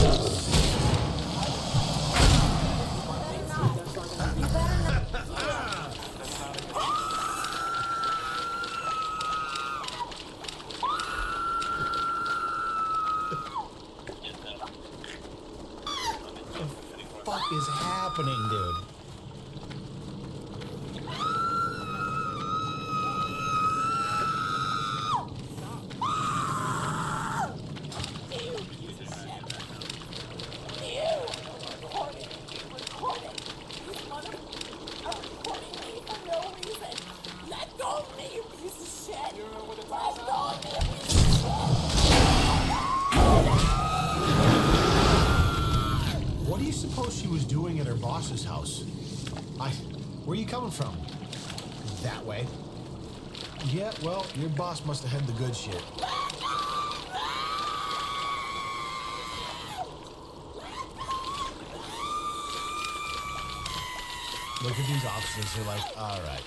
What the fuck is happening, dude? What do you suppose she was doing at her boss's house? Where are you coming from? That way. Yeah, well, your boss must have had the good shit. Look at these officers, they're like, all right.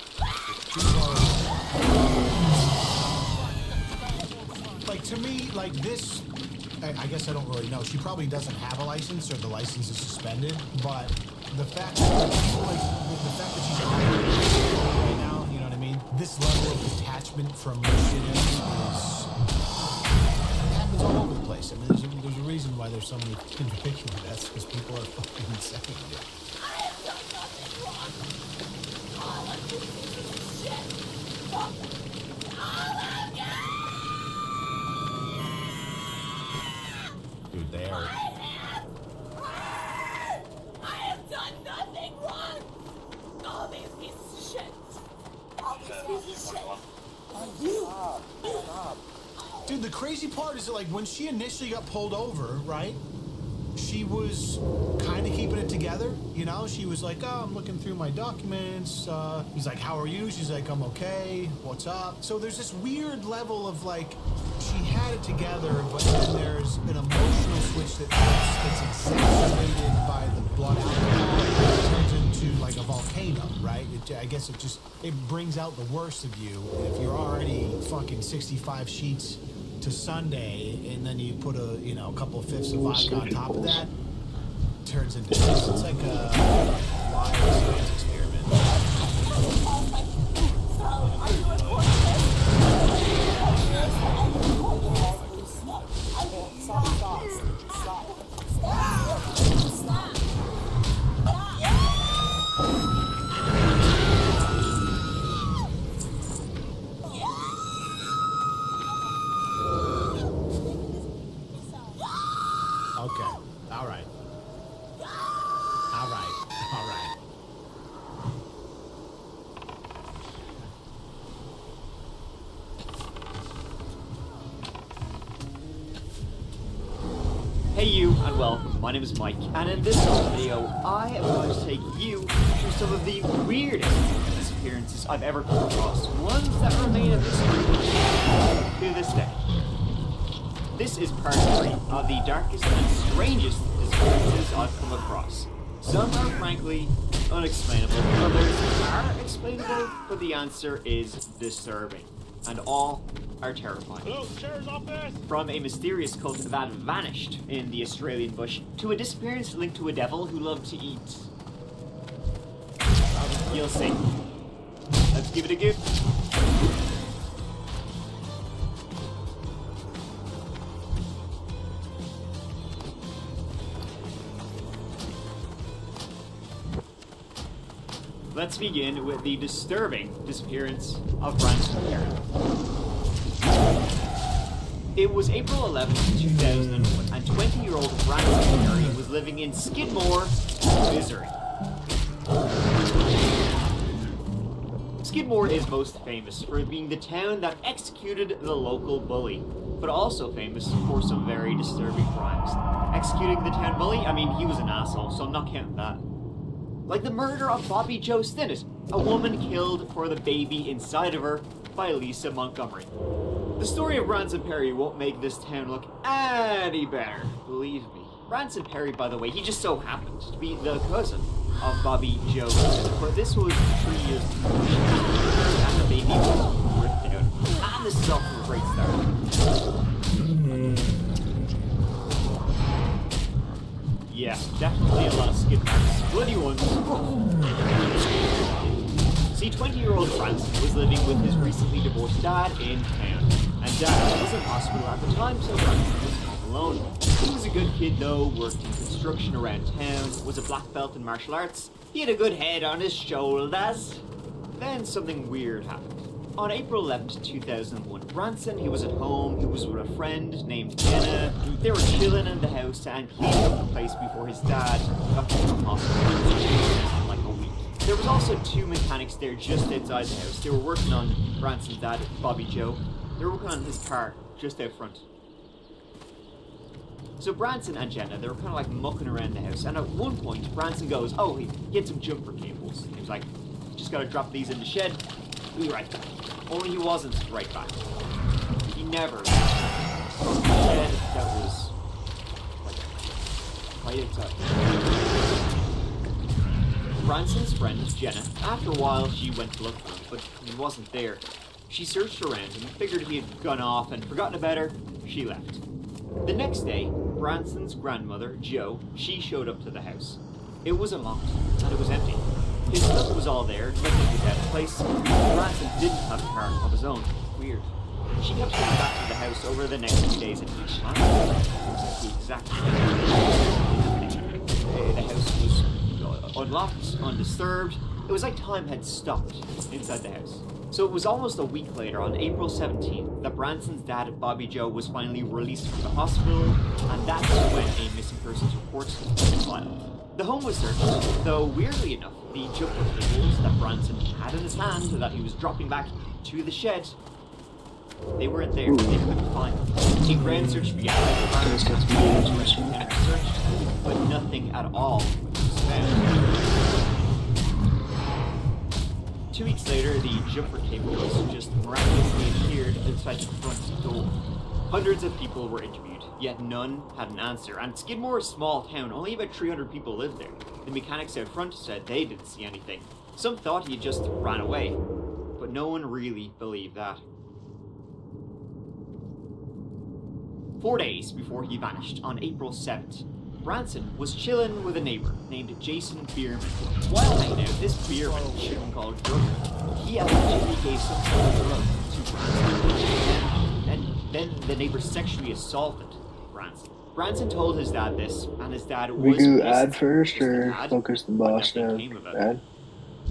Like, to me, like this, I guess I don't really know. She probably doesn't have a license, or the license is suspended, but the fact that, the fact that she's right now, you know what I mean? This level of detachment from shit is happens all over the place. I mean, there's a reason why there's so many vehicular deaths, because people are fucking insane. Dude, they are Dude, the crazy part is that, like, when she initially got pulled over, right? She was kind of keeping it together, you know? She was like, oh, I'm looking through my documents. He's like, how are you? She's like, I'm okay. What's up? So there's this weird level of, like, she had it together, but then there's an emotional switch that's exacerbated by the blood alcohol. It turns into, like, a volcano, right? I guess it brings out the worst of you. If you're already fucking 65 sheets to Sunday, and then you put a couple of fifths of vodka on top of that, turns into this. It's like a live science experiment. Okay. All right. All right. All right. Hey you, and welcome. My name is Mike, and in this video, I am going to take you through some of the weirdest disappearances I've ever come across. Ones that remain a mystery to this day. This is part 3 of the darkest and strangest disappearances I've come across. Some are frankly unexplainable, others are explainable, but the answer is disturbing. And all are terrifying. Hello, sheriff's office! From a mysterious cult that vanished in the Australian bush, to a disappearance linked to a devil who loved to eat. You'll see. Let's give it a go. Let's begin with the disturbing disappearance of Branson Perry. It was April 11th, 2001, and 20-year-old Branson Perry was living in Skidmore, Missouri. Skidmore is most famous for being the town that executed the local bully, but also famous for some very disturbing crimes. Executing the town bully? I mean, he was an asshole, so I'm not counting that. Like the murder of Bobby Joe Stinnett, a woman killed for the baby inside of her by Lisa Montgomery. The story of Branson Perry won't make this town look any better, believe me. Branson Perry, by the way, he just so happened to be the cousin of Bobby Joe Stinnett, but this was 3 years before she was murdered and the baby was ripped out. And this is off to a great start. Yeah, definitely a lot of skid marks. Bloody ones. See, 20-year-old Branson was living with his recently divorced dad in town. And dad was in hospital at the time, so Branson was home alone. He was a good kid though, worked in construction around town, was a black belt in martial arts. He had a good head on his shoulders. Then something weird happened. On April 11th, 2001, Branson, he was at home, he was with a friend named Jenna. They were chilling in the house and cleaning up the place before his dad got to the hospital in like a week. There was also 2 mechanics there just outside the house. They were working on Branson's dad, Bobby Joe. They were working on his car just out front. So Branson and Jenna, they were kind of like mucking around the house, and at one point, Branson goes, oh, he had some jumper cables. He was like, just gotta drop these in the shed, we'll be right back. Only he wasn't right back. He never left from the shed that was like right outside. Branson's friend, Jenna, after a while she went to look for him, but he wasn't there. She searched around and figured he had gone off and forgotten about her. She left. The next day, Branson's grandmother, Jo, she showed up to the house. It was unlocked, and it was empty. His stuff was all there, nothing was out of place. Branson didn't have a car of his own. Weird. She kept coming back to the house over the next few days, and each time it was the exact same. The house was unlocked, undisturbed. It was like time had stopped inside the house. So it was almost a week later, on April 17th, that Branson's dad, Bobby Joe, was finally released from the hospital, and that's when a missing persons report was filed. The home was searched, though weirdly enough, the jumper cables that Branson had in his hand that he was dropping back to the shed They weren't there. They couldn't find them. A ground search began. Searched, but nothing at all was found. 2 weeks later, the jumper cables just miraculously appeared outside the front door. Hundreds of people were interviewed, yet none had an answer. And Skidmore is a small town, only about 300 people live there. The mechanics out front said they didn't see anything. Some thought he just ran away, but no one really believed that. 4 days before he vanished, on April 7th, Branson was chilling with a neighbor named Jason Bierman. While hanging out, this Bierman, should be called drug, he allegedly gave some sort of drug to Branson. And then the neighbor sexually assaulted Branson. Branson told his dad this, and his dad was We do pissed. ad first or focus the boss down? Ad?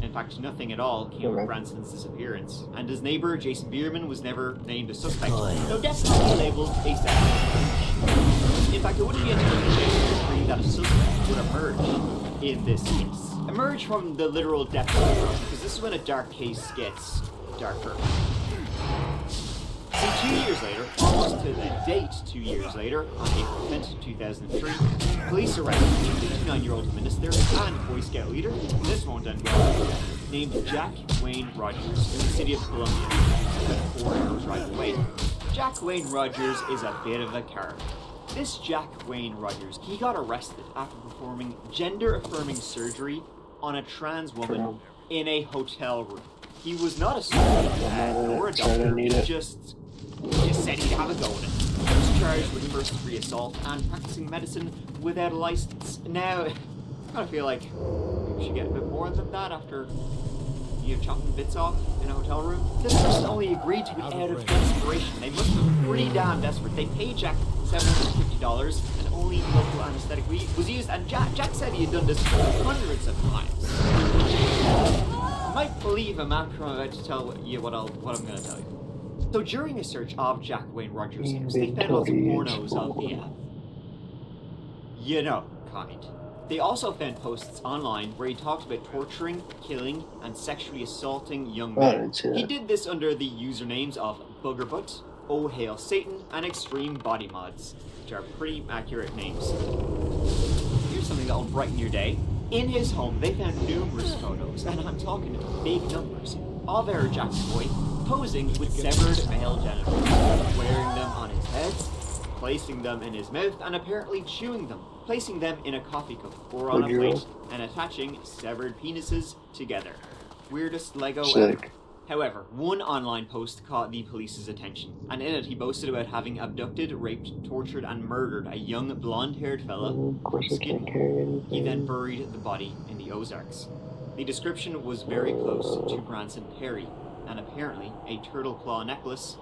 In fact, nothing at all came of Branson's disappearance, and his neighbor, Jason Bierman, was never named a suspect, though definitely labeled a suspect. In fact, it wouldn't be until the agree that a suspect would emerge in this case. Emerge from the literal depths of the road, because this is when a dark case gets darker. See, 2 years later, almost to the date 2 years later, on April 10th, 2003, police arrested a 59-year-old minister and Boy Scout leader, this won't end well, named Jack Wayne Rogers in the city of Columbia, about 4 hours ride away. Jack Wayne Rogers is a bit of a character. This Jack Wayne Rogers, he got arrested after performing gender-affirming surgery on a trans woman in a hotel room. He was not a surgeon or a doctor, he just said he'd have a go at it. He was charged with first-degree assault and practicing medicine without a license. Now, I kind of feel like we should get a bit more than that after you chopping bits off in a hotel room. This person only agreed to it out of desperation. They must be pretty damn desperate. They paid Jack $750 and only local anesthetic was used, and Jack said he had done this hundreds of times. I might believe him after I'm about to tell you what I'm going to tell you. So during a search of Jack Wayne Rogers' house, they found lots of pornos of the kind. They also found posts online where he talked about torturing, killing, and sexually assaulting young men. He did this under the usernames of Boogerbutt, Oh Hail Satan, and Extreme Body Mods, which are pretty accurate names. Here's something that'll brighten your day. In his home, they found numerous photos, and I'm talking big numbers, of our Jack Boy posing with severed male genitals, wearing them on his head, placing them in his mouth, and apparently chewing them, placing them in a coffee cup or on a plate, and attaching severed penises together. Weirdest Lego ever. However, one online post caught the police's attention, and in it he boasted about having abducted, raped, tortured, and murdered a young blonde-haired fella from Skidmore. He then buried the body in the Ozarks. The description was very close to Branson Perry, and apparently a turtle claw necklace,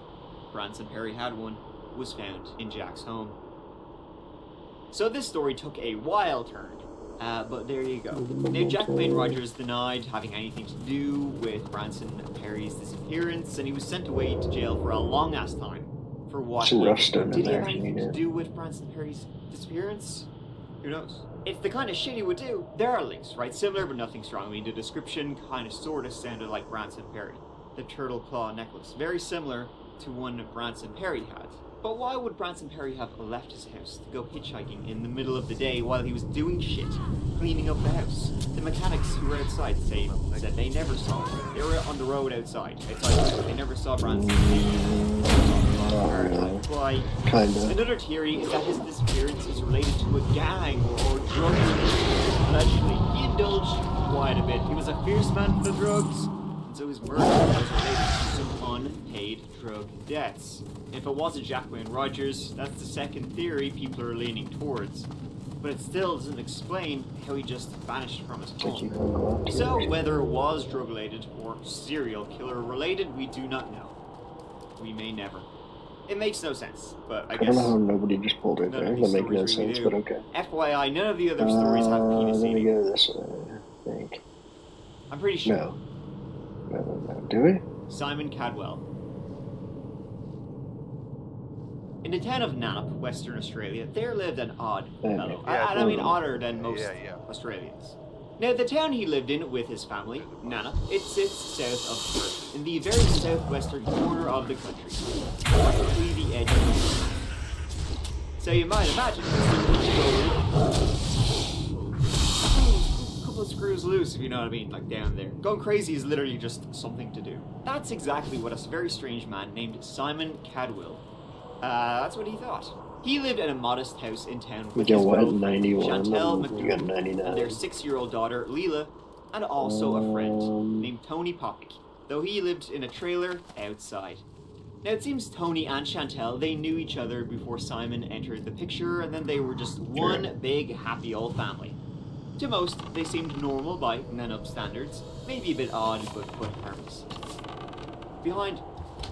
Branson Perry had one, was found in Jack's home. So this story took a wild turn, but there you go. Now, Jack Wayne Rogers denied having anything to do with Branson Perry's disappearance, and he was sent away to jail for a long-ass time for what he did. Did he have anything to do with Branson Perry's disappearance? Who knows? It's the kind of shit he would do. There are links, right? Similar, but nothing strong. I mean, the description kind of sort of sounded like Branson Perry. The turtle claw necklace. Very similar to one Branson Perry had. But why would Branson Perry have left his house to go hitchhiking in the middle of the day while he was doing shit, cleaning up the house? The mechanics who were outside said they never saw him. They were on the road outside. They never saw Branson leave. Why? Another theory is that his disappearance is related to a gang or drugs. Allegedly, he indulged quite a bit. He was a fierce man for the drugs, and so his murder was related to some unpaid drug debts. If it wasn't Jack Wayne Rogers, that's the second theory people are leaning towards. But it still doesn't explain how he just vanished from his home. So, whether it was drug-related or serial killer-related, we do not know. We may never. It makes no sense, but I guess... I don't know how nobody just pulled it there. That makes no sense, but okay. FYI, none of the other stories have penis Let me eating. go this way, I think. I'm pretty sure. No. Do we? Simon Cadwell. In the town of Nannup, Western Australia, there lived an odd fellow. I mean odder than most Australians. Now, the town he lived in with his family, Nana, it sits south of Perth, in the very southwestern corner of the country, practically the edge of the world. So you might imagine a couple of screws loose, if you know what I mean, like down there. Going crazy is literally just something to do. That's exactly what a very strange man named Simon Cadwell, that's what he thought. He lived in a modest house in town with his girlfriend, 91, Chantel you got McDougall, 99. and their 6-year-old daughter, Leela, and also a friend named Tony Popick, though he lived in a trailer outside. Now, it seems Tony and Chantel, they knew each other before Simon entered the picture, and then they were just one big, happy old family. To most, they seemed normal by Nanup standards, maybe a bit odd, but harmless. Behind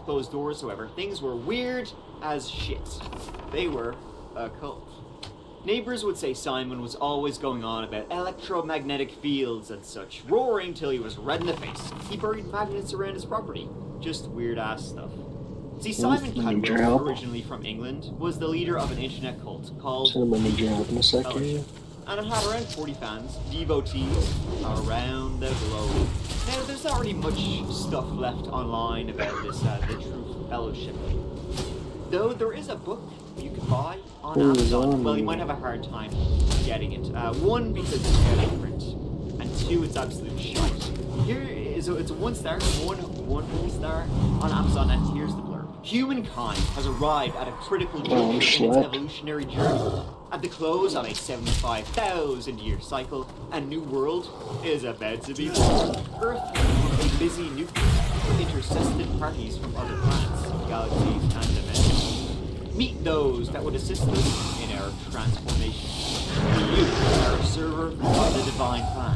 closed doors, however, things were weird as shit. They were a cult. Neighbors would say Simon was always going on about electromagnetic fields and such, roaring till he was red in the face. He buried magnets around his property. Just weird-ass stuff. See, Simon Cadwell, originally from England, was the leader of an internet cult called Fellowship, and it had around 40 fans, devotees, around the globe. Now, there's not really much stuff left online about this, the Truth Fellowship. Though there is a book you can buy on Amazon. Well, you might have a hard time getting it. One, because it's out of print, and two, it's absolute shite. Here is it's a 1 star, one whole star on Amazon, and here's the blurb. Humankind has arrived at a critical juncture in its evolutionary journey. At the close of a 75,000-year cycle, a new world is about to be born. Earth has become a busy nucleus for intercested parties from other planets, galaxies, and dimensions. Meet those that would assist us in our transformation. You are a server of the divine plan,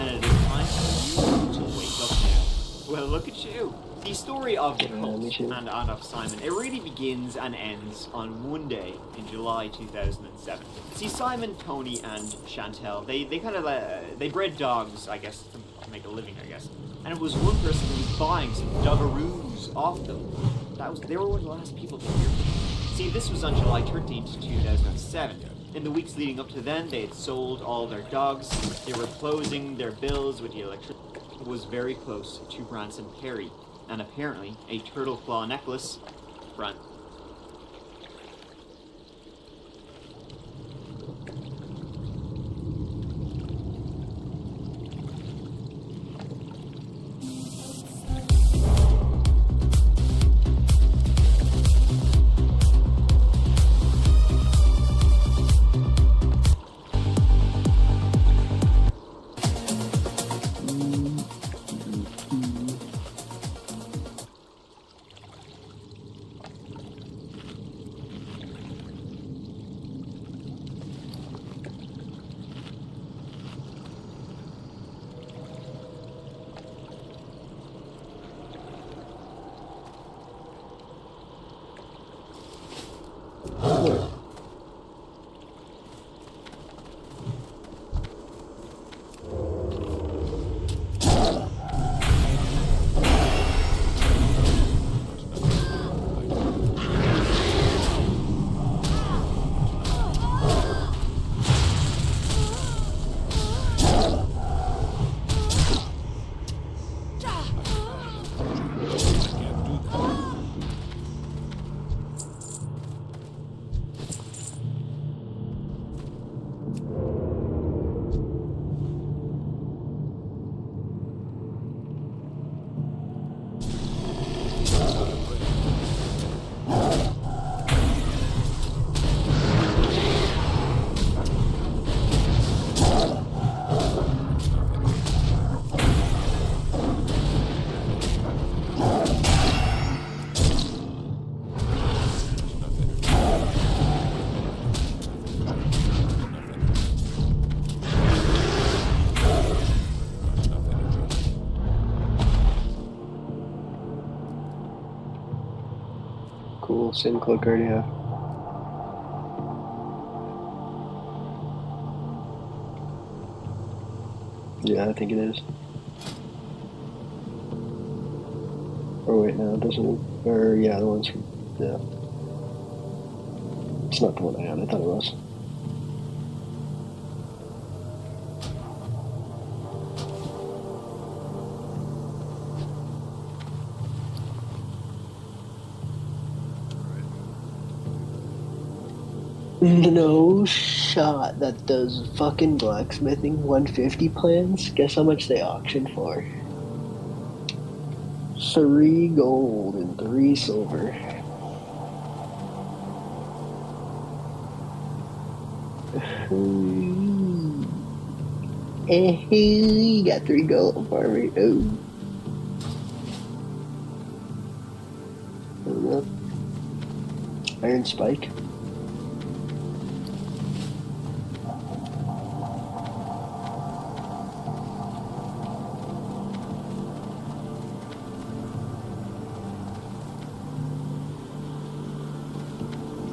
and it is time for you to wake up now. Well, look at you. The story of the cult and of Simon, it really begins and ends on one day in July 2007. See, Simon, Tony, and Chantel, they kind of they bred dogs, I guess, to make a living, I guess. And it was one person who was buying some doggaroos off them. They were one of the last people to hear. See, this was on July 13th, 2007. In the weeks leading up to then, they had sold all their dogs. They were closing their bills with the electricity. It was very close to Branson Perry. And apparently, a turtle claw necklace front. Cool, same cloak I already have. Yeah, I think it is. Oh wait, no, it doesn't. Or yeah, the one's from. Yeah, it's not the one I had. I thought it was. No shot that those fucking blacksmithing 150 plans, guess how much they auctioned for? 3 gold and 3 silver. He got 3 gold for me. Oh. Iron spike.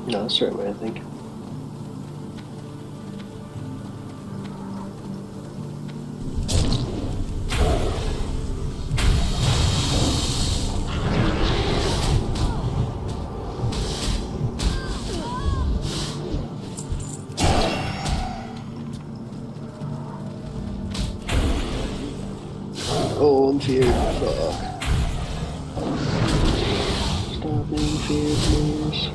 No, that's the right way, I think. Oh, I'm feared. Fuck. Stop being feared, please.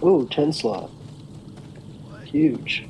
Oh, 10 slot. Huge.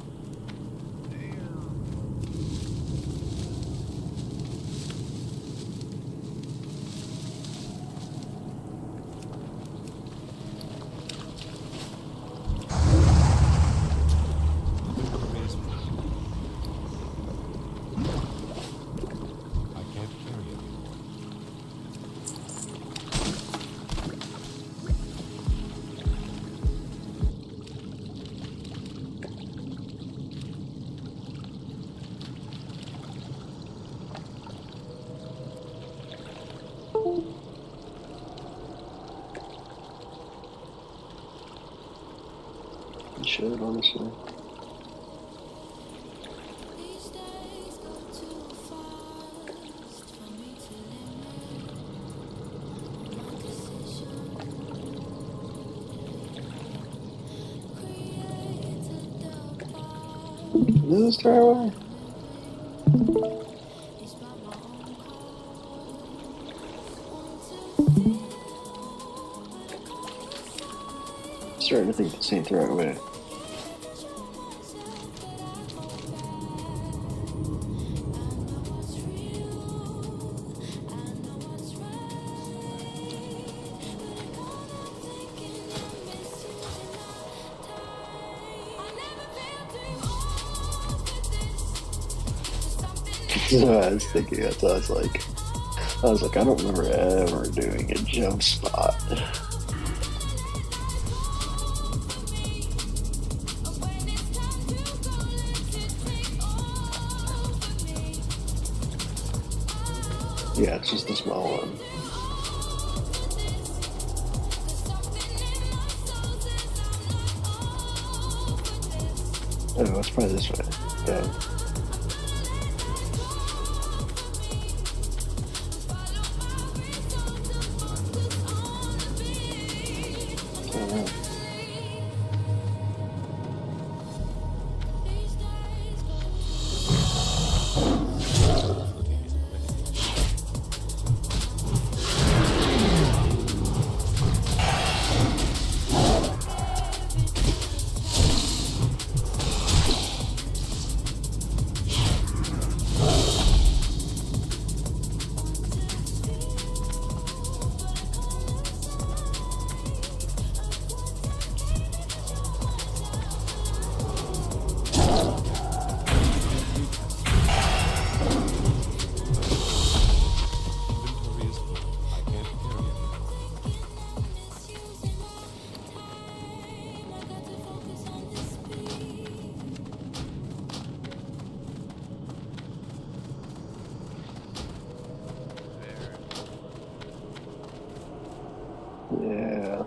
You should, honestly. Is this the right way? Starting to think this ain't the right way. I was thinking that. I was like, I don't remember ever doing a jump spot. Yeah, it's just a small one. Oh, it's probably this way. Yeah.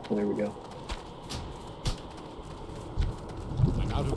There we go. I'm out of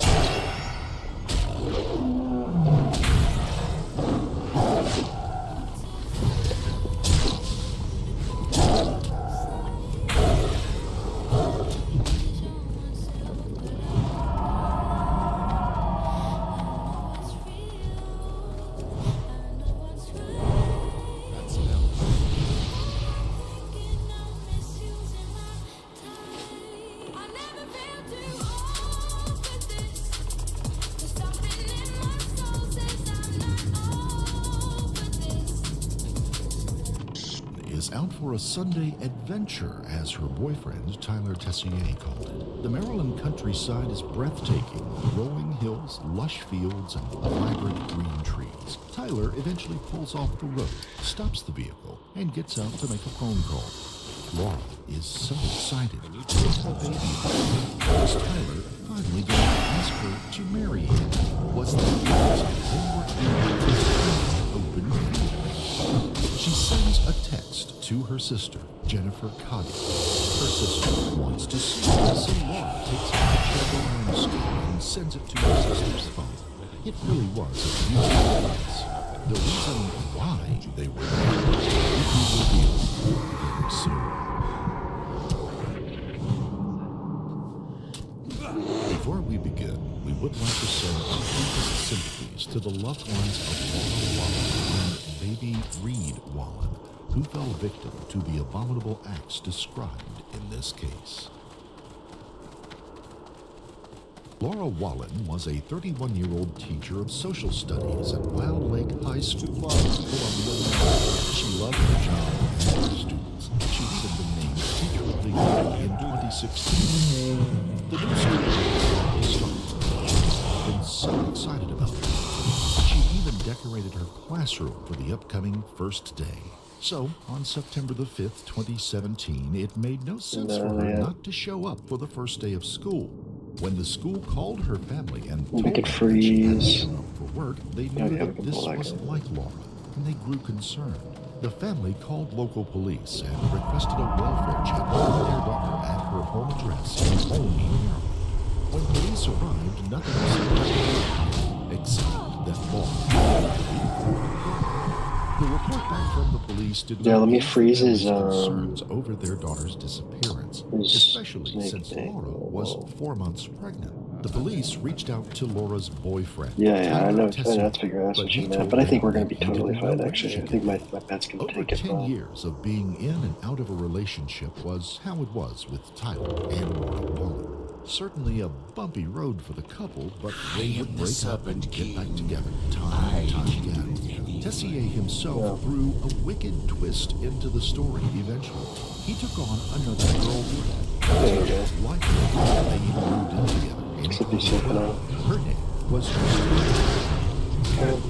is out for a Sunday adventure, as her boyfriend, Tyler Tessier, called it. The Maryland countryside is breathtaking, with rolling hills, lush fields, and vibrant green trees. Tyler eventually pulls off the road, stops the vehicle, and gets out to make a phone call. Laura is so excited. Was Tyler finally going to ask her to marry him? Was that because they were in this open field? She sends a text to her sister, Jennifer Cotty. Her sister wants to see her, so Laura takes out a travel landscape and sends it to her sister's phone. It really was a beautiful place. The reason why they were there will be revealed very soon. Before we begin, we would like to send our deepest sympathies to the loved ones of Laura Wallen and baby Reed Wallen, who fell victim to the abominable acts described in this case. Laura Wallen was a 31-year-old teacher of social studies at Wild Lake High School in Columbia. She loved her job and her students. She even been named Teacher of the Year in 2016. The new school year started. She's been so excited about it. She even decorated her classroom for the upcoming first day. So, on September the 5th, 2017, it made no sense for her not to show up for the first day of school. When the school called her family and told her that she had to show up for work, they knew that this wasn't like Laura, and they grew concerned. The family called local police and requested a welfare check on their daughter at her home address in Olney, Maryland. When police arrived, nothing was except that Laura. The report back from the police did not let me freeze his concerns over their daughter's disappearance, especially since Laura was 4 months pregnant. The police reached out to Laura's boyfriend. Yeah, I know. I have to figure out what you meant, but I think we're going to be totally fine, actually. I think my pet's going to take it. Over 10 years of being in and out of a relationship was how it was with Tyler and Laura Wallen. Certainly a bumpy road for the couple, but they would break up and get back together time and time again. Tessier himself threw a wicked twist into the story eventually. He took on another girlfriend. Likely, they even moved in together. Her name was Christina.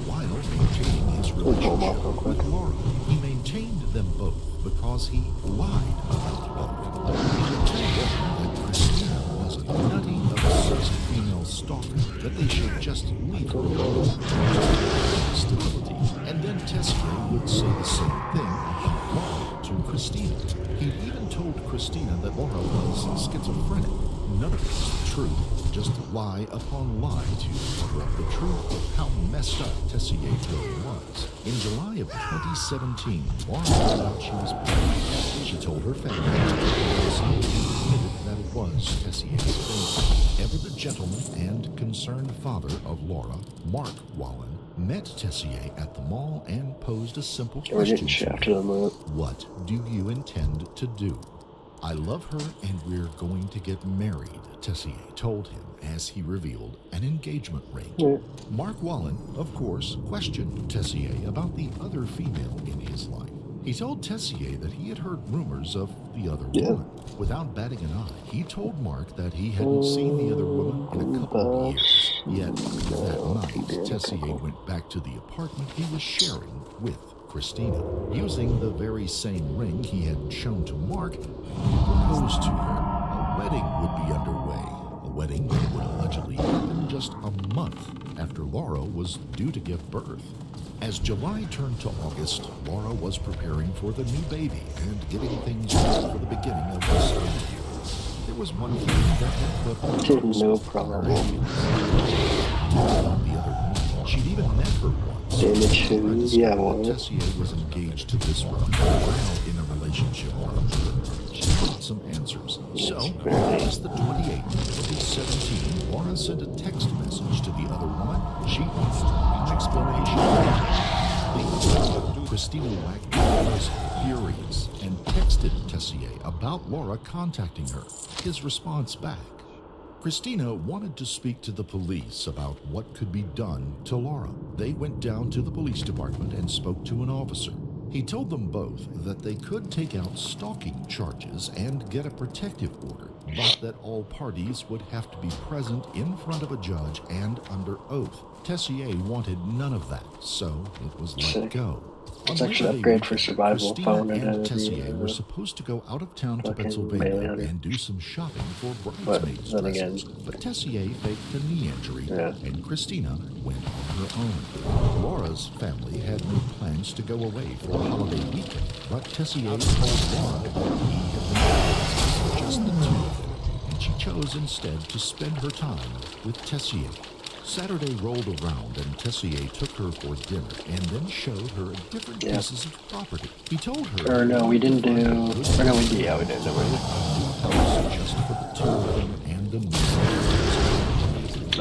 While maintaining his relationship with Laura, he maintained them both because he lied about both. He would tell Laura that Christina was a nutty, obsessed female stalker, that they should just leave her alone. Stability. And then Tessier would say the same thing about Laura to Christina. He even told Christina that Laura was schizophrenic. None of it was true. Just lie upon lie to cover up the truth of how messed up Tessier really was. In July of 2017, Laura found out she was pregnant. She told her family and admitted that it was Tessier's baby. Ever the gentleman and concerned father of Laura, Mark Wallen, met Tessier at the mall and posed a simple question to him. What do you intend to do? I love her and we're going to get married, Tessier told him as he revealed an engagement ring. Mark Wallen, of course, questioned Tessier about the other female in his life. He told Tessier that he had heard rumors of the other woman. Without batting an eye, he told Mark that he hadn't seen the other woman in a couple of years. Yet, that night, Tessier went back to the apartment he was sharing with Christina. Using the very same ring he had shown to Mark, he proposed to her. A wedding would be underway. A wedding that would allegedly happen just a month after Laura was due to give birth. As July turned to August, Laura was preparing for the new baby and getting things ready for the beginning of the school year. there was one thing that had put no problem. The other woman, she'd even met her once. Damage who? Yeah, well. Tessier was engaged to this woman, while in a relationship with her. She wanted some answers. So, on August the 28th, 2017, Laura sent a text message to the other woman. She wanted an explanation. Christina Wagner was furious and texted Tessier about Laura contacting her. His response back: Christina wanted to speak to the police about what could be done to Laura. They went down to the police department and spoke to an officer. He told them both that they could take out stalking charges and get a protective order, but that all parties would have to be present in front of a judge and under oath. Tessier wanted none of that, so it was let go. It's actually an upgrade for survival phone. Christina and Tessier were supposed to go out of town to Pennsylvania and do some shopping for bridesmaids' dresses, but Tessier faked a knee injury, and Christina went on her own. Laura's family had no plans to go away for a holiday weekend, but Tessier told Laura that he had been just the two of them, and she chose instead to spend her time with Tessier. Saturday rolled around and Tessier took her for dinner and then showed her different pieces of property. He told her... Or no, we didn't do... Or no, we did. Yeah, we did. Just for the two of them and the music.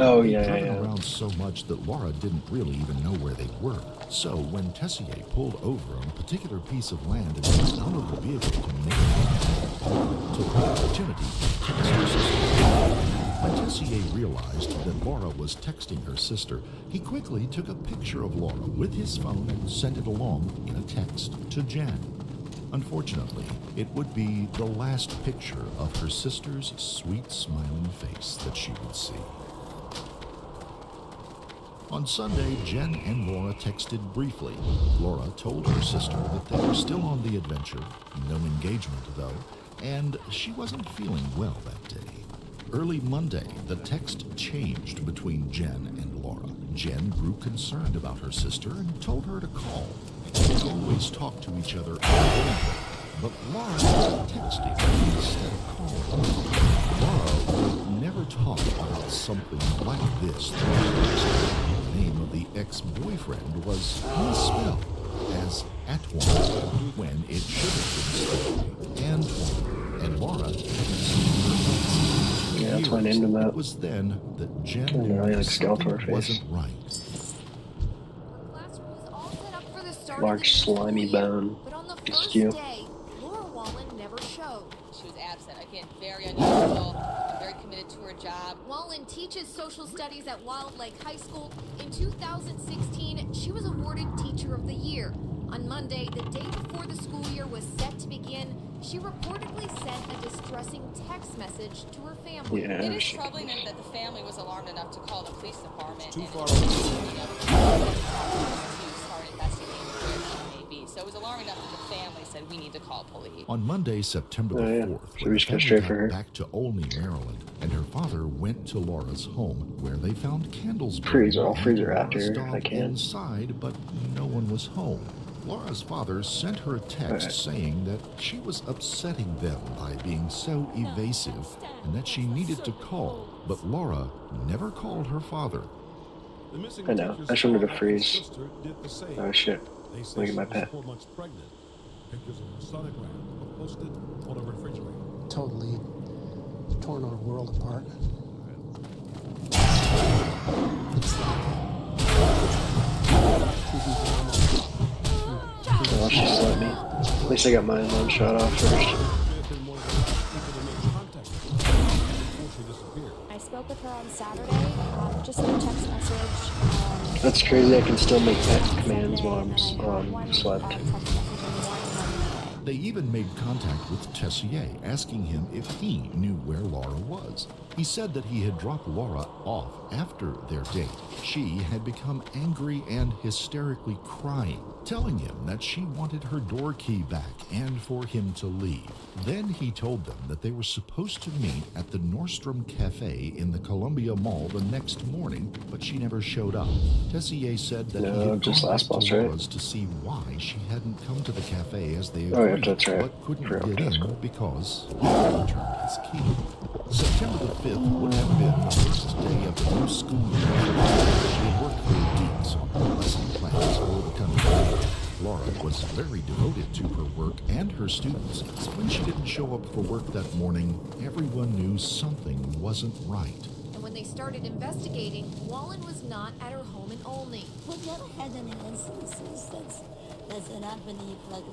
Oh, yeah, They around so much that Laura didn't really even know where they were. So when Tessier pulled over on a particular piece of land and got out of the vehicle to make it, took the opportunity to text her sister. When Tessier realized that Laura was texting her sister, he quickly took a picture of Laura with his phone and sent it along in a text to Jen. Unfortunately, it would be the last picture of her sister's sweet smiling face that she would see. On Sunday, Jen and Laura texted briefly. Laura told her sister that they were still on the adventure, no engagement though, and she wasn't feeling well that day. Early Monday, the text changed between Jen and Laura. Jen grew concerned about her sister and told her to call. They always talk to each other on the phone, but Laura was texting instead of calling. Laura would never talk about something like this. The name of the ex-boyfriend was misspelled as Antoine when it should have been spelled Antoine, and Laura hadn't seen her face. Yeah, that's went into that. It was then that Jen knew like something wasn't right. Large slimy bone. But on the It's first cute. day, Laura Wallen never showed. She was absent. Again, very unusual. Very committed to her job. Wallen teaches social studies at Wild Lake High School. In 2016, she was awarded Teacher of the Year. On Monday, the day before the school year was set to begin, she reportedly sent a distressing text message to her family. Yeah, It is troubling that the family was alarmed enough to call the police department Too and far to start investigating where she may be. So it was alarming enough that the family said we need to call police. On Monday, September the 4th, So when we the should go family straight for got her. back to Olney, Maryland, and her father went to Laura's home, where they found candles Freeze, I'll burning freeze and her after Laura's if dog I can. inside, but no one was home. Laura's father sent her a text saying that she was upsetting them by being so evasive and that she needed to call, but Laura never called her father. I know. I just wanted to freeze. Oh shit. Look at my pet. Pictures of her sonogram were posted on a refrigerator. Totally torn our world apart. Oh, she slipped me. At least I got my one shot off first. I spoke with her on Saturday, just in a text message. That's crazy. I can still make pet commands while I'm slept. They even made contact with Tessier, asking him if he knew where Laura was. He said that he had dropped Laura off after their date. She had become angry and hysterically crying. telling him that she wanted her door key back and for him to leave. Then he told them that they were supposed to meet at the Nordstrom Cafe in the Columbia Mall the next morning, but she never showed up. Tessier said that he had just gone last back boss, to right? Laura's to see why she hadn't come to the cafe as they Oh, yeah, agreed, that's right. but couldn't Forgot get that's in right. because he had returned his key. September the 5th would have been the first day of the new school year. She had worked for weeks on her lesson plans for the coming year. Laura was very devoted to her work and her students, so when she didn't show up for work that morning, everyone knew something wasn't right. And when they started investigating, Wallen was not at her home in Olney. We've never had any instances that's happening for like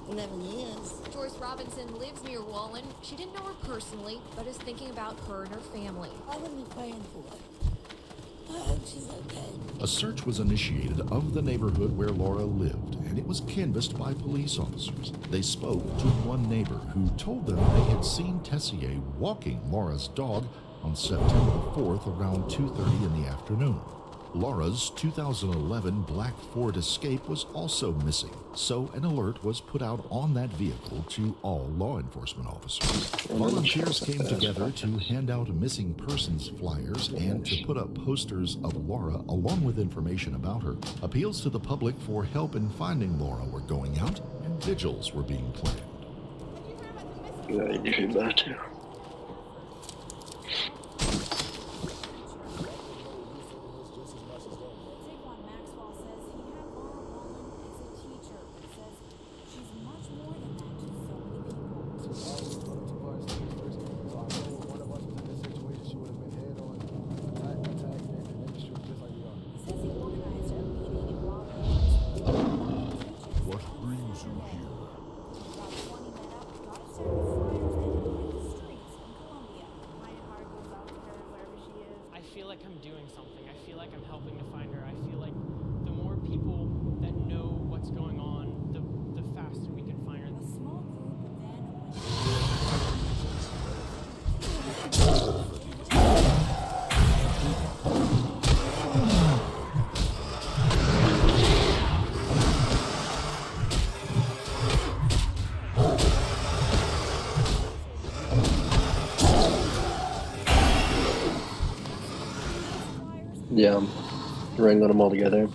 11 years. Joyce Robinson lives near Wallen. She didn't know her personally, but is thinking about her and her family. I'm going to be praying for her. I hope she's okay. A search was initiated of the neighborhood where Laura lived, and it was canvassed by police officers. They spoke to one neighbor who told them they had seen Tessier walking Laura's dog on September 4th around 2:30 in the afternoon. Laura's 2011 black Ford Escape was also missing, so an alert was put out on that vehicle to all law enforcement officers. Volunteers came together to hand out missing persons flyers and to put up posters of Laura along with information about her. Appeals to the public for help in finding Laura were going out, and vigils were being planned. Yeah, you should better too. What brings you here? I feel like I'm doing something. I feel like I'm helping to find her. I feel like the more people that know what's going on, the faster we can find her. A small Yeah, wrangling them all together.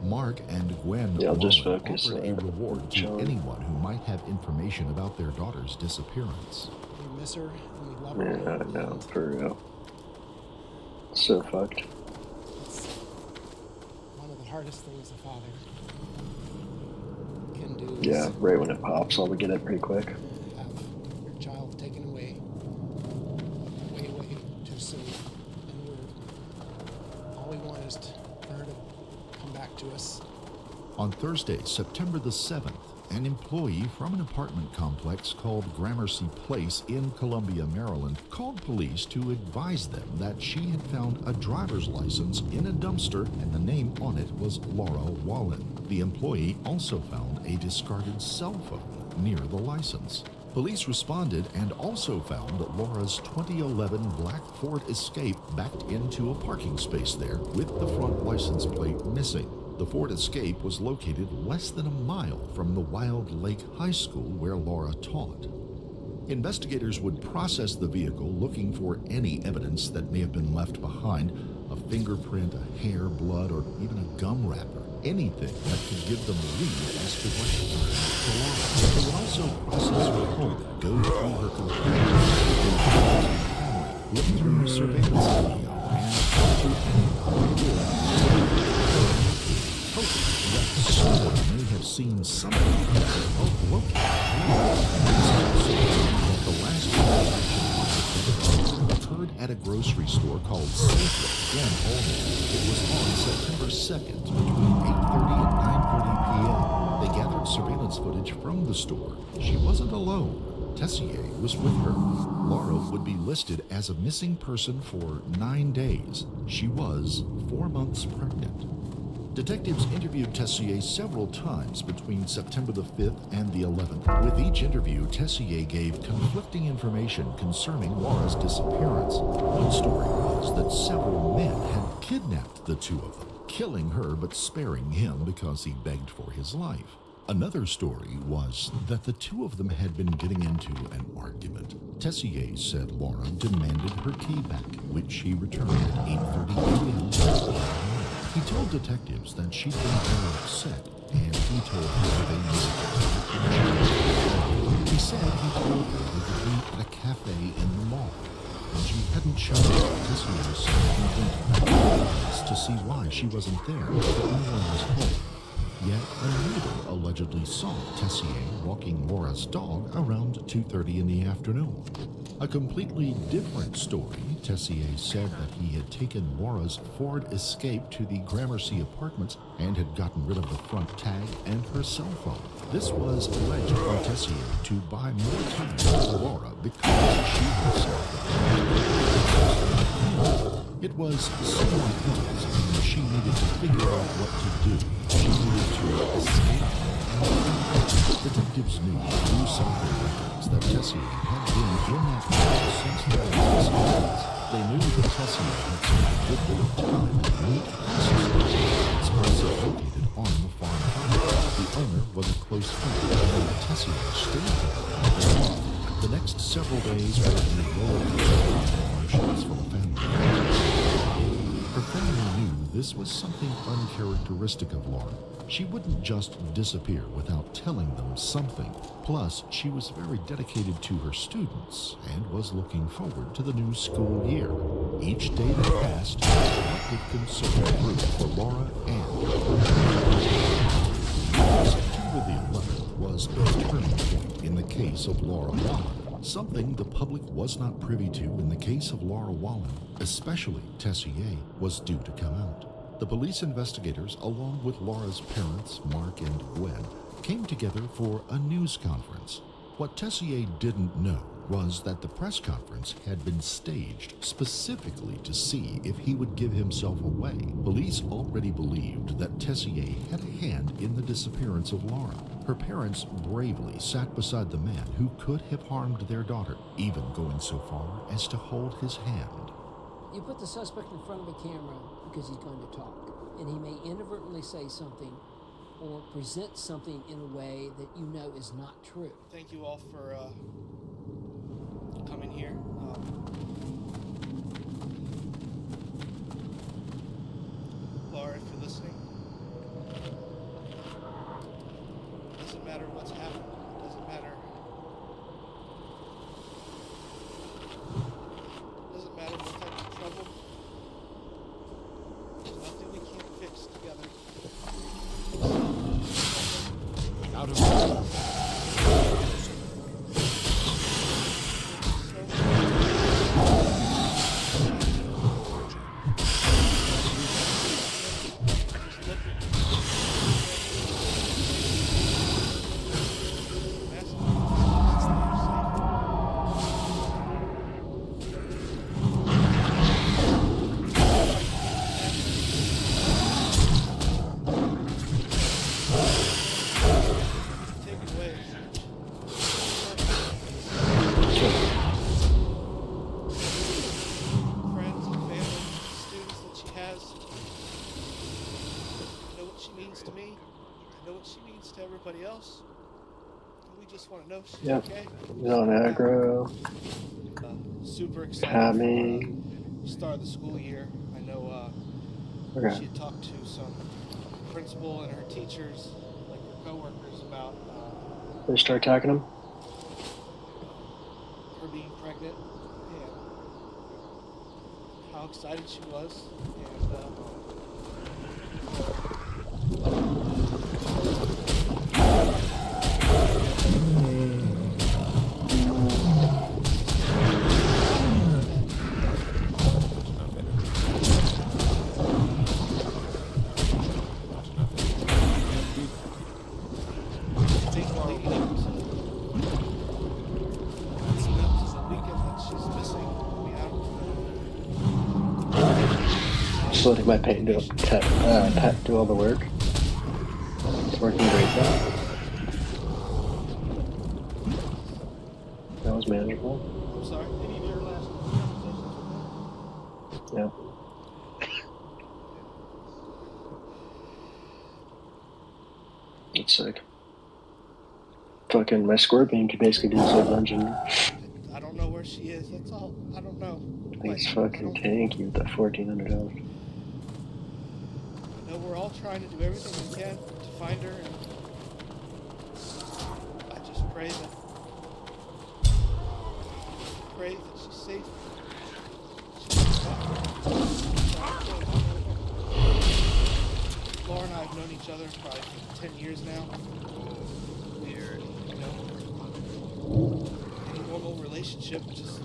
Mark and Gwen Yeah, I'll just Wallen focus offered a reward to John. anyone who might have information about their daughter's disappearance. We miss her and we love her. Yeah, no, for real. So fucked. It's one of the hardest things a father can do. Yeah, right when it pops, I'll get it pretty quick. Have your child taken away way, way too soon. And all we want is for her to come back to us. On Thursday, September the 7th, an employee from an apartment complex called Gramercy Place in Columbia, Maryland, called police to advise them that she had found a driver's license in a dumpster and the name on it was Laura Wallen. The employee also found a discarded cell phone near the license. Police responded and also found Laura's 2011 black Ford Escape backed into a parking space there with the front license plate missing. The Ford Escape was located less than a mile from the Wild Lake High School where Laura taught. Investigators would process the vehicle looking for any evidence that may have been left behind, a fingerprint, a hair, blood, or even a gum wrapper, anything that could give them a lead as to what happened to Laura. They would also process her home, go through her computer, look through her surveillance video, and talk to anyone who would hoping that someone may have seen something that could help locate the last transaction occurred at a grocery store called Safeway in Olney. It was on September 2nd between 8:30 and 9:30 p.m. They gathered surveillance footage from the store. She wasn't alone. Tessier was with her. Laura would be listed as a missing person for 9 days. She was 4 months pregnant. Detectives interviewed Tessier several times between September the 5th and the 11th. With each interview, Tessier gave conflicting information concerning Laura's disappearance. One story was that several men had kidnapped the two of them, killing her but sparing him because he begged for his life. Another story was that the two of them had been getting into an argument. Tessier said Laura demanded her key back, which she returned at 8:30 a.m. He told detectives that she'd been very upset, and he told her they needed to. He said he told her they would meet at a cafe in the mall. When she hadn't shown up, Tessier said he went back to the office to see why she wasn't there, but no one was home. Yet a neighbor allegedly saw Tessier walking Laura's dog around 2:30 in the afternoon. A completely different story, Tessier said that he had taken Laura's Ford Escape to the Gramercy Apartments and had gotten rid of the front tag and her cell phone. This was alleged by Tessier to buy more time for Laura because she herself. It was someone else, and she needed to figure out what to do. She needed to escape. Detectives knew through some of the records that Tessier had been in that house since Laura's disappearance. They knew that Tessier had spent a good bit of time at Meat It's also located on the farm property. The owner was a close friend, and Tessier stayed there. The next several days were the roller coaster emotions from family. Her family knew this was something uncharacteristic of Laura. She wouldn't just disappear without telling them something. Plus, she was very dedicated to her students and was looking forward to the new school year. Each day that passed, collective concern grew for Laura and September the 11th was a turning point in the case of Laura Wallen. Something the public was not privy to in the case of Laura Wallen, especially Tessier, was due to come out. The police investigators, along with Laura's parents, Mark and Gwen, came together for a news conference. What Tessier didn't know was that the press conference had been staged specifically to see if he would give himself away. Police already believed that Tessier had a hand in the disappearance of Laura. Her parents bravely sat beside the man who could have harmed their daughter, even going so far as to hold his hand. You put the suspect in front of a camera because he's going to talk, and he may inadvertently say something or present something in a way that you know is not true. Thank you all for coming here. Laura, if you're listening, it doesn't matter what's happened. It doesn't matter. It doesn't matter what type of trouble. There's nothing we can't fix together. Out of everybody else. We just want to know she's Yep. okay. Zone aggro. Super excited Hammy. for start of the school year. I know Okay. she had talked to some principal and her teachers, like her coworkers, about They start attacking him. her being pregnant and how excited she was. letting my paint do Pat do all the work. It's working great though. That was manageable. I'm sorry, any of your last conversations with Yeah. It's sick. Fucking my scorpion could basically do this whole dungeon. I don't know where she is, that's all. I don't know. He's fucking tanky with that 1400 health. I know we're all trying to do everything we can to find her, and I just pray that she's safe. Laura and I have known each other probably for 10 years now. We're, you know, any normal relationship, just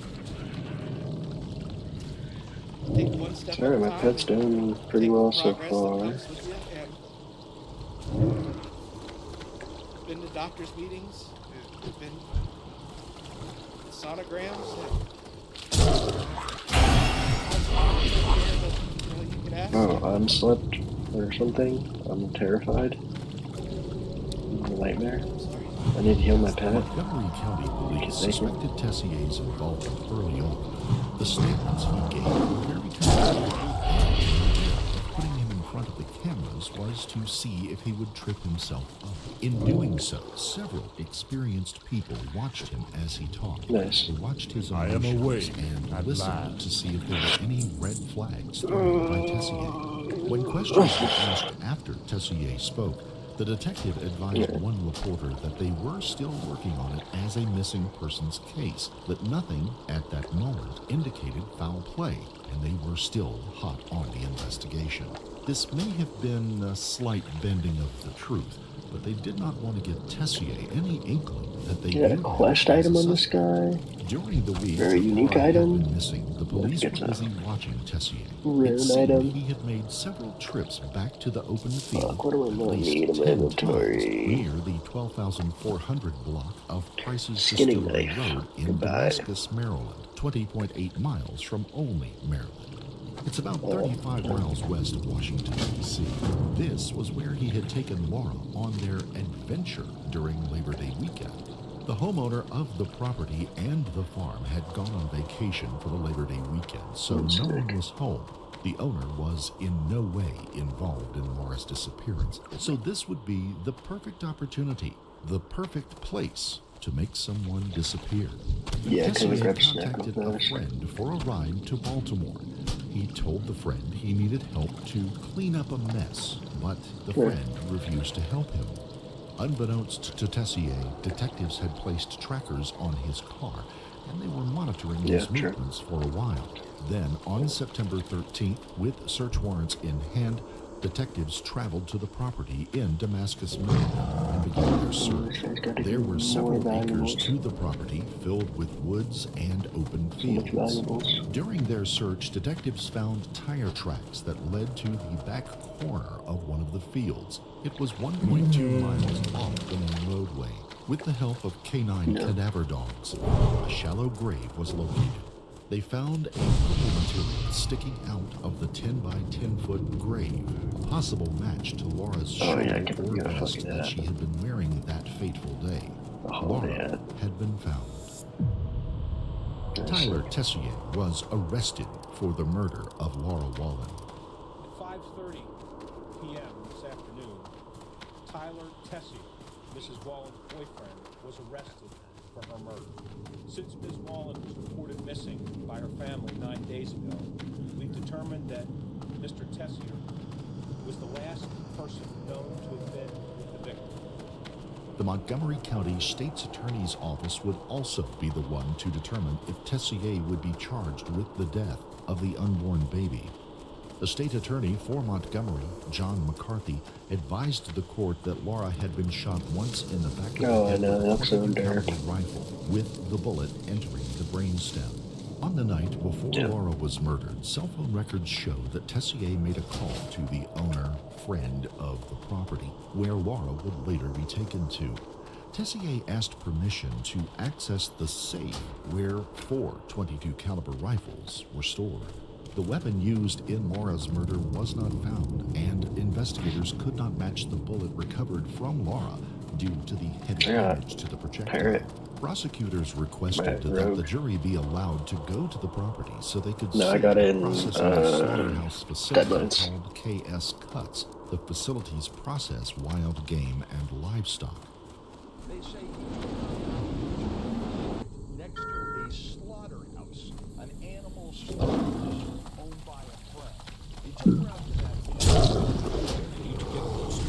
take one step Sorry, at a my time. pet's doing pretty well so far. Been to doctor's meetings, we've been sonograms, Oh, I'm slept or something. I'm terrified. I'm a nightmare. I need to heal my pet. Montgomery County Police suspected Tessier's involvement early on. The statements he gave were very convincing. Putting him in front of the cameras was to see if he would trip himself up. In doing so, several experienced people watched him as he talked. Nice. They watched his I am emotions awake and at listened last. to see if there were any red flags thrown by Tessier. When questions were asked after Tessier spoke, the detective advised one reporter that they were still working on it as a missing persons case, that nothing at that moment indicated foul play, and they were still hot on the investigation. This may have been a slight bending of the truth, but they did not want to give Tessier any inkling that they You got a quest item on this guy. During the week, Very unique item. missing, the police were It's a busy watching Tessier. rare It seemed item. he had made several trips back to the open field, What do I at not least need in my 10 inventory? times, near the 12,400 block of Price's Skinning Distillery knife. Road in Goodbye. Damascus, Maryland, 20.8 miles from Olney, Maryland. It's about 35 miles west of Washington, D.C. This was where he had taken Laura on their adventure during Labor Day weekend. The homeowner of the property and the farm had gone on vacation for the Labor Day weekend, so no one was home. The owner was in no way involved in Laura's disappearance, so this would be the perfect opportunity, the perfect place to make someone disappear. Yeah, Tessier grab a snack contacted with a those. friend for a ride to Baltimore. He told the friend he needed help to clean up a mess, but the friend refused to help him. Unbeknownst to Tessier, detectives had placed trackers on his car, and they were monitoring his movements for a while. Then, on September 13th, with search warrants in hand, detectives traveled to the property in Damascus, Maryland, and began their search. There were several acres to the property filled with woods and open fields. During their search, detectives found tire tracks that led to the back corner of one of the fields. It was 1.2 miles off the main roadway. With the help of canine cadaver dogs, a shallow grave was located. They found a purple material sticking out of the 10 by 10 foot grave, a possible match to Laura's shoulder or vest that she had been wearing that fateful day. Laura had been found. Tyler Tessier was arrested for the murder of Laura Wallen. At 5:30 p.m. this afternoon, Tyler Tessier, Mrs. Wallen's boyfriend, was arrested for her murder. Since Ms. Wallen was reported missing by her family 9 days ago, we've determined that Mr. Tessier was the last person known to have been with the victim. The Montgomery County State's Attorney's Office would also be the one to determine if Tessier would be charged with the death of the unborn baby. The state attorney for Montgomery, John McCarthy, advised the court that Laura had been shot once in the back of the head with a .42 caliber rifle, with the bullet entering the brainstem. On the night before Laura was murdered, cell phone records show that Tessier made a call to the owner, friend of the property, where Laura would later be taken to. Tessier asked permission to access the safe where 4 .22 caliber rifles were stored. The weapon used in Laura's murder was not found, and investigators could not match the bullet recovered from Laura due to the heavy damage to the projectile. Prosecutors requested that the jury be allowed to go to the property so they could see the processing slaughterhouse facility called KS Cuts. The facilities process wild game and livestock. They say next to a slaughterhouse, an animal slaughterhouse owned by a friend. Did you ever after that need to get closer?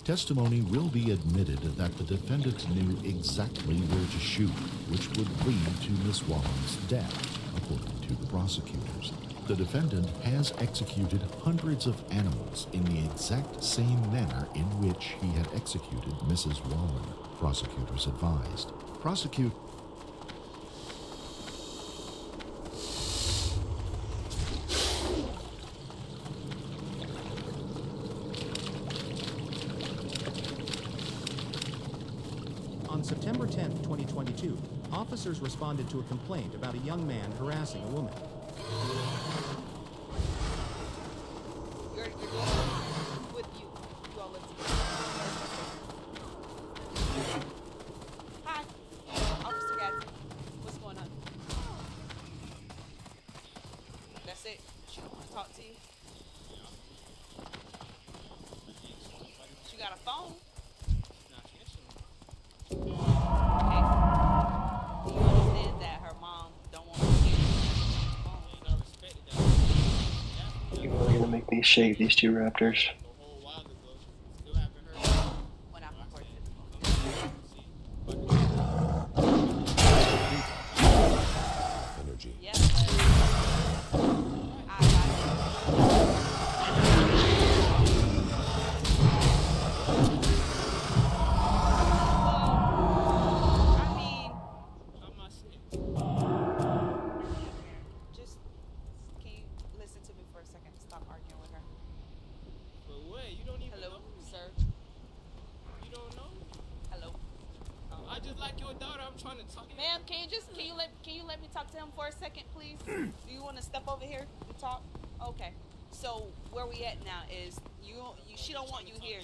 Testimony will be admitted that the defendant knew exactly where to shoot, which would lead to Miss Wallen's death, according to the prosecutors. The defendant has executed hundreds of animals in the exact same manner in which he had executed Mrs. Wallen, prosecutors advised. On September 10, 2022, officers responded to a complaint about a young man harassing a woman. Hi, Officer Gadsden. What's going on? That's it? She don't want to talk to you? She got a phone? You're really gonna make me shave these two raptors. Energy. Ma'am, can you let me talk to him for a second, please? Do you want to step over here and talk? Okay. So where we at now is she don't want you here.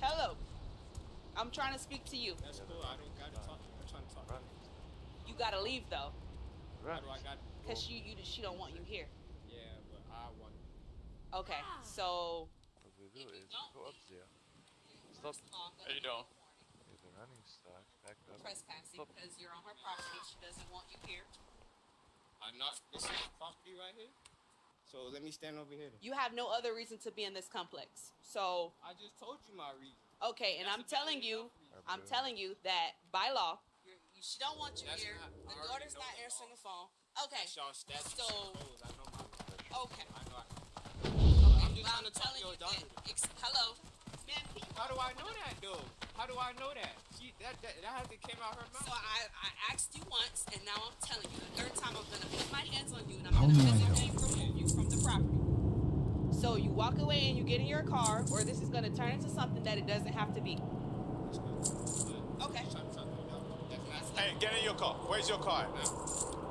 Hello. I'm trying to speak to you. That's cool. I don't gotta talk. I'm trying to talk. You gotta leave though. How do I got? Cause she don't want you here. Yeah, but I want. Okay. So. What we do is go up there. Stop. How you doing? With the running stock, back up. Trespassing because you're on her property. She doesn't want you here. I'm not. This is property right here. So let me stand over here. You have no other reason to be in this complex. So. I just told you my reason. Okay, and I'm telling you that by law, she don't want you here. The daughter's not answering the phone. Okay. So. Okay. I'm just trying to talk to your daughter. Hello. Man, how do I know that though? How do I know that? That hasn't came out her mouth. So I asked you once, and now I'm telling you. The third time I'm gonna put my hands on you, and I'm gonna physically remove you from the property. So you walk away and you get in your car, or this is gonna turn into something that it doesn't have to be. Okay. Hey, get in your car. Where's your car?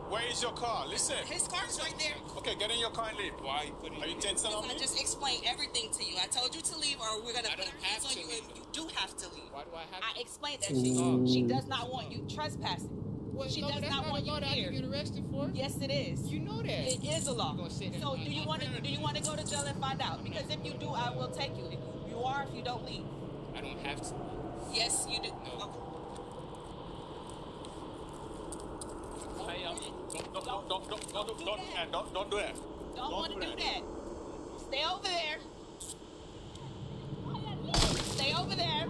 Where is your car? Listen. His car's right there. Okay, get in your car and leave. Why are you tensing on me? I just explained everything to you. I told you to leave, or we're gonna put our hands on you, and you do have to leave. Why do I have to? I explained that she does not want you trespassing. She does not want you here. Get arrested for? Yes, it is. You know that. It is a law. So do you want to go to jail and find out? Because if you do, I will take you. You are if you don't leave. I don't have to. Yes, you do. No. Okay. Don't do that. Don't do that. Don't want to do that. Stay over there. Stay over there.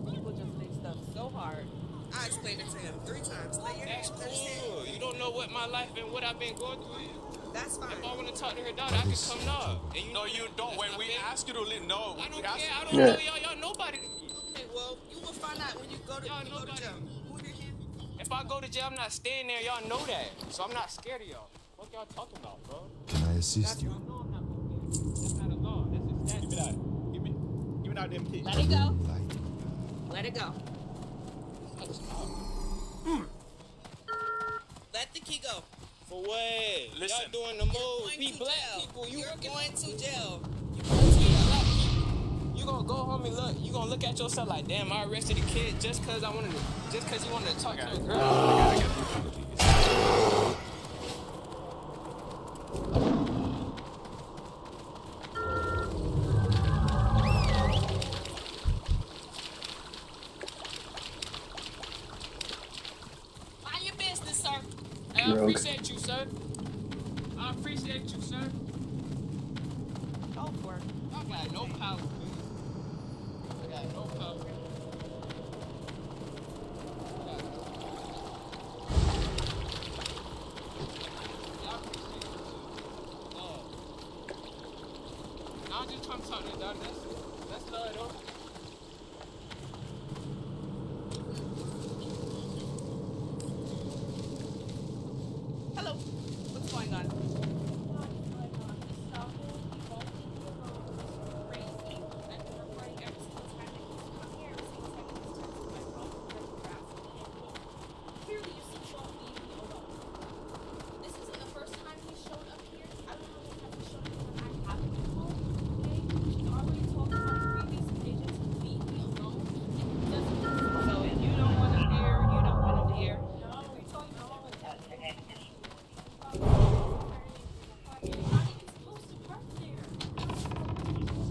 People just make stuff so hard. I explained it to him 3 times. That's cool. You don't know what my life and what I've been going through. That's fine. If I want to talk to her daughter, I can come up. And No, you don't. When we ask you to leave, no. I don't we care. ask I you don't to know y'all. Y'all nobody to me. Okay, well, you will find out when you go to, jail. Move your hand. If I go to jail, I'm not staying there. Y'all know that. So I'm not scared of y'all. What y'all talking about, bro? Can I assist you? That's not a law. That's a statute. Give me that. Give me that damn key. Let it go. Let it go. Let the key go. For what? Listen. Y'all doing the most. Be Be black jail. people. You're going to jail. You gonna go home and look. You gonna look at yourself like, damn, I arrested a kid just cause you wanted to talk to a girl. Mind your business, sir. Hey, I appreciate you, sir. I appreciate you, sir. Go for it. I got no power. I got no power. I'm just trying to talk to your daughter. That's love, though. Hello. What's going on?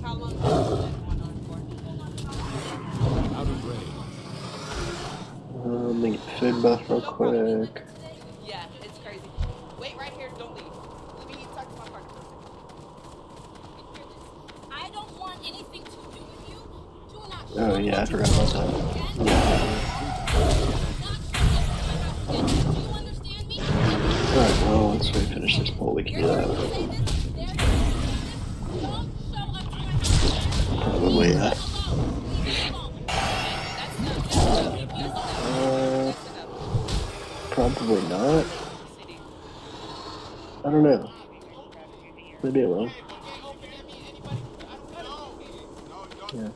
How long has this been going on for? Out of range. Let me get the food buff real quick. Yeah, it's crazy. Wait right here. Don't leave. Let me talk to my partner. I don't want anything to do with you. Do not Oh yeah, I forgot about that. Alright, well, once we finish this poll, we can do that. Probably, yeah. Probably not. I don't know. Maybe it will. Yeah.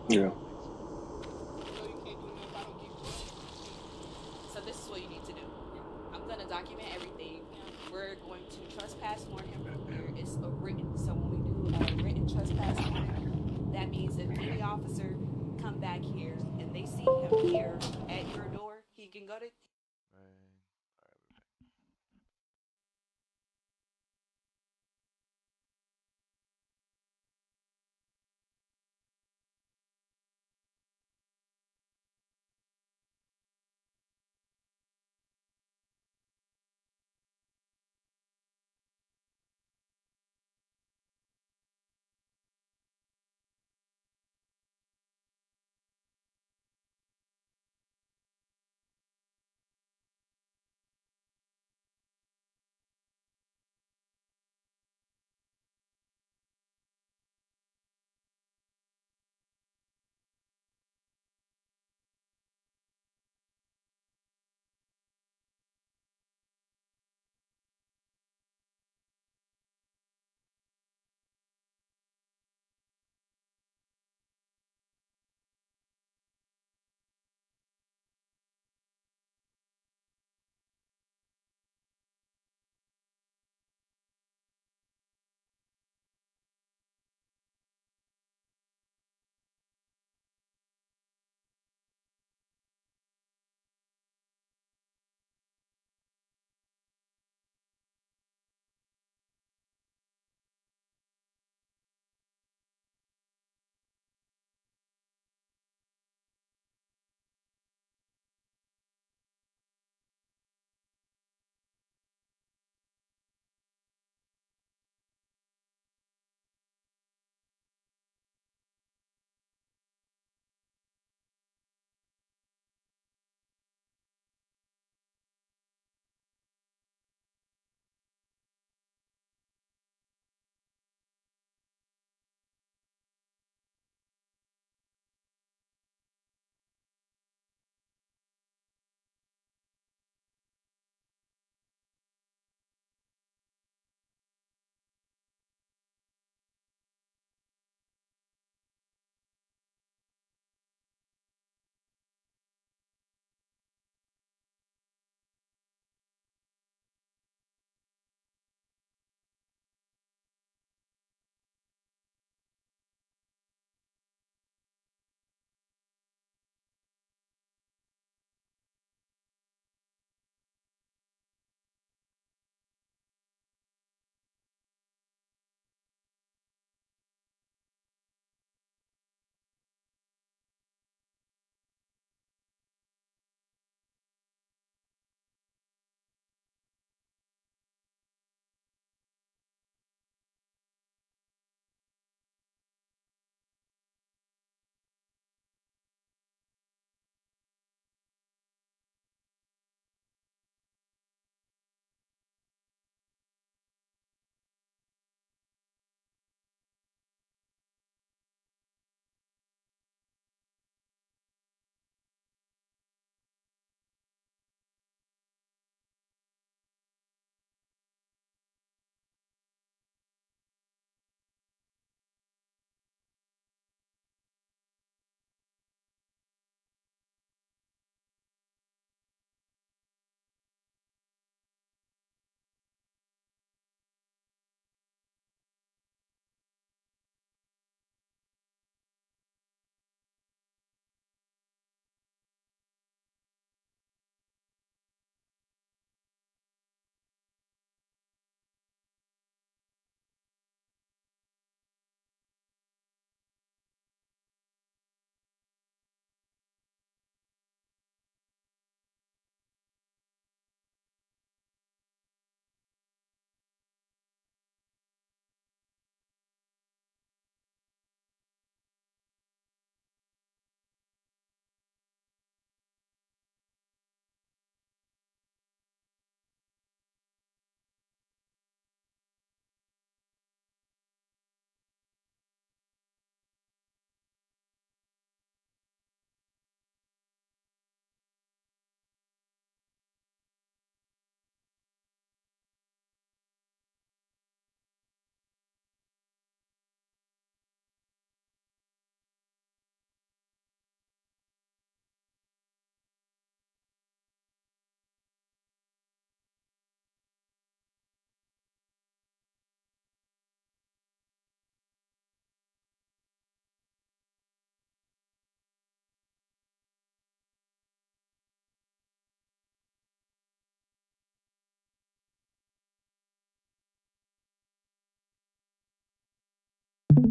Yeah. So this is what you need to do. I'm gonna document everything. We're going to trespass warn him here. It's a written. So when we do a written trespass warning, that means if any officer come back here and they see him here at your door, he can go to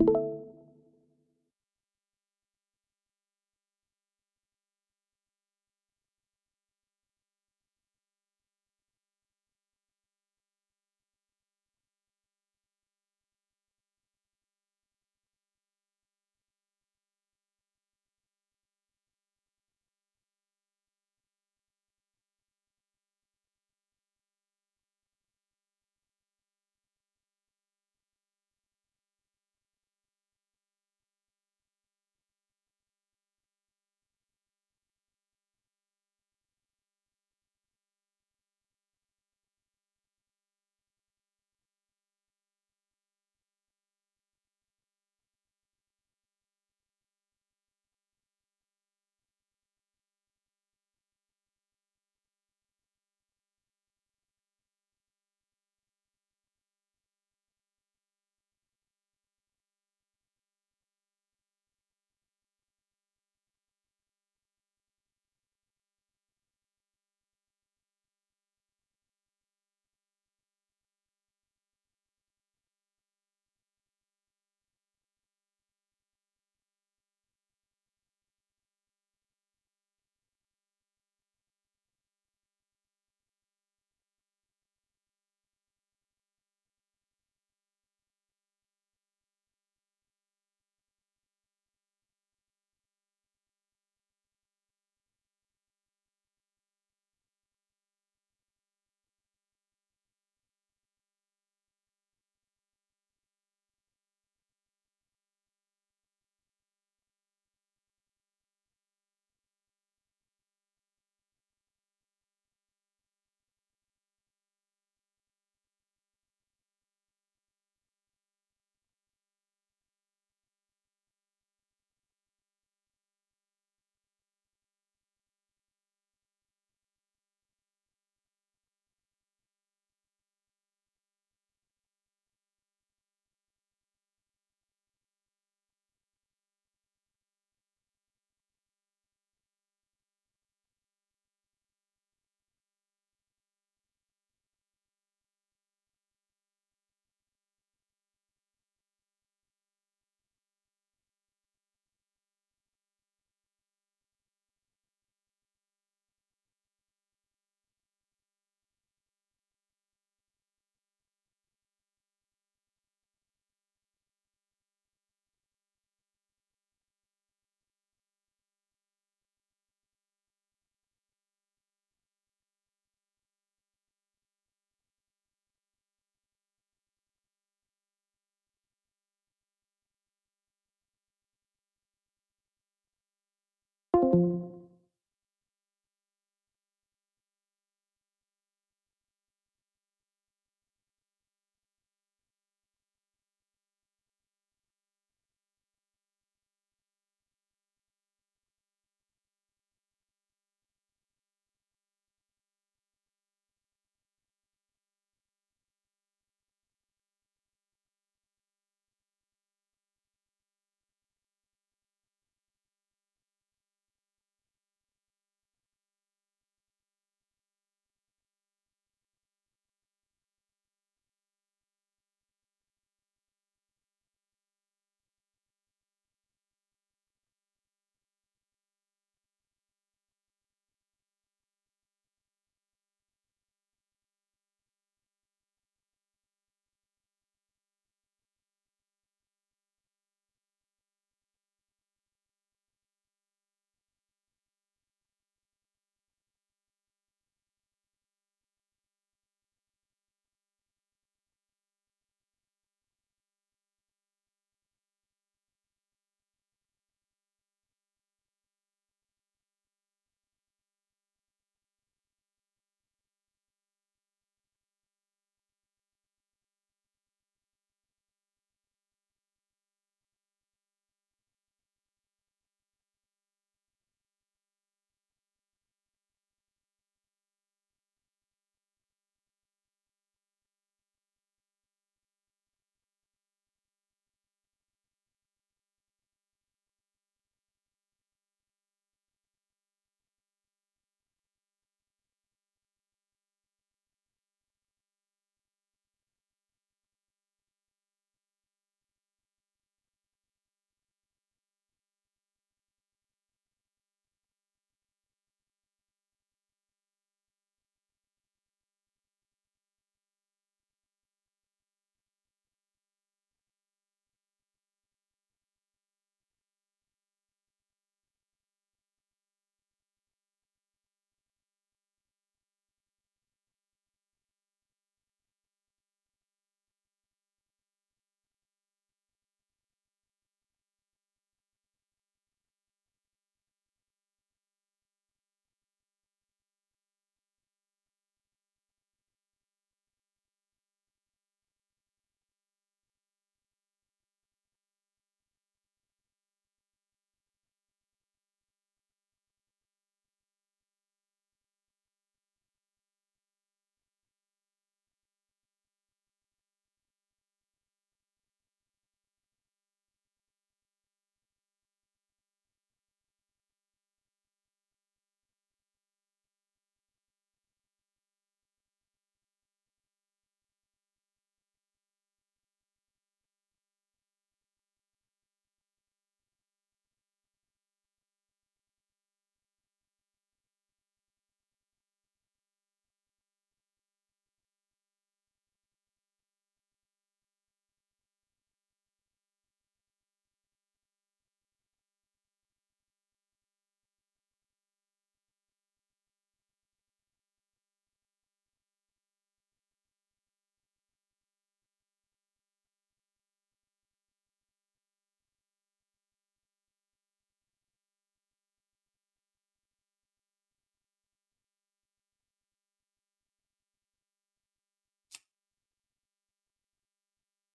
you.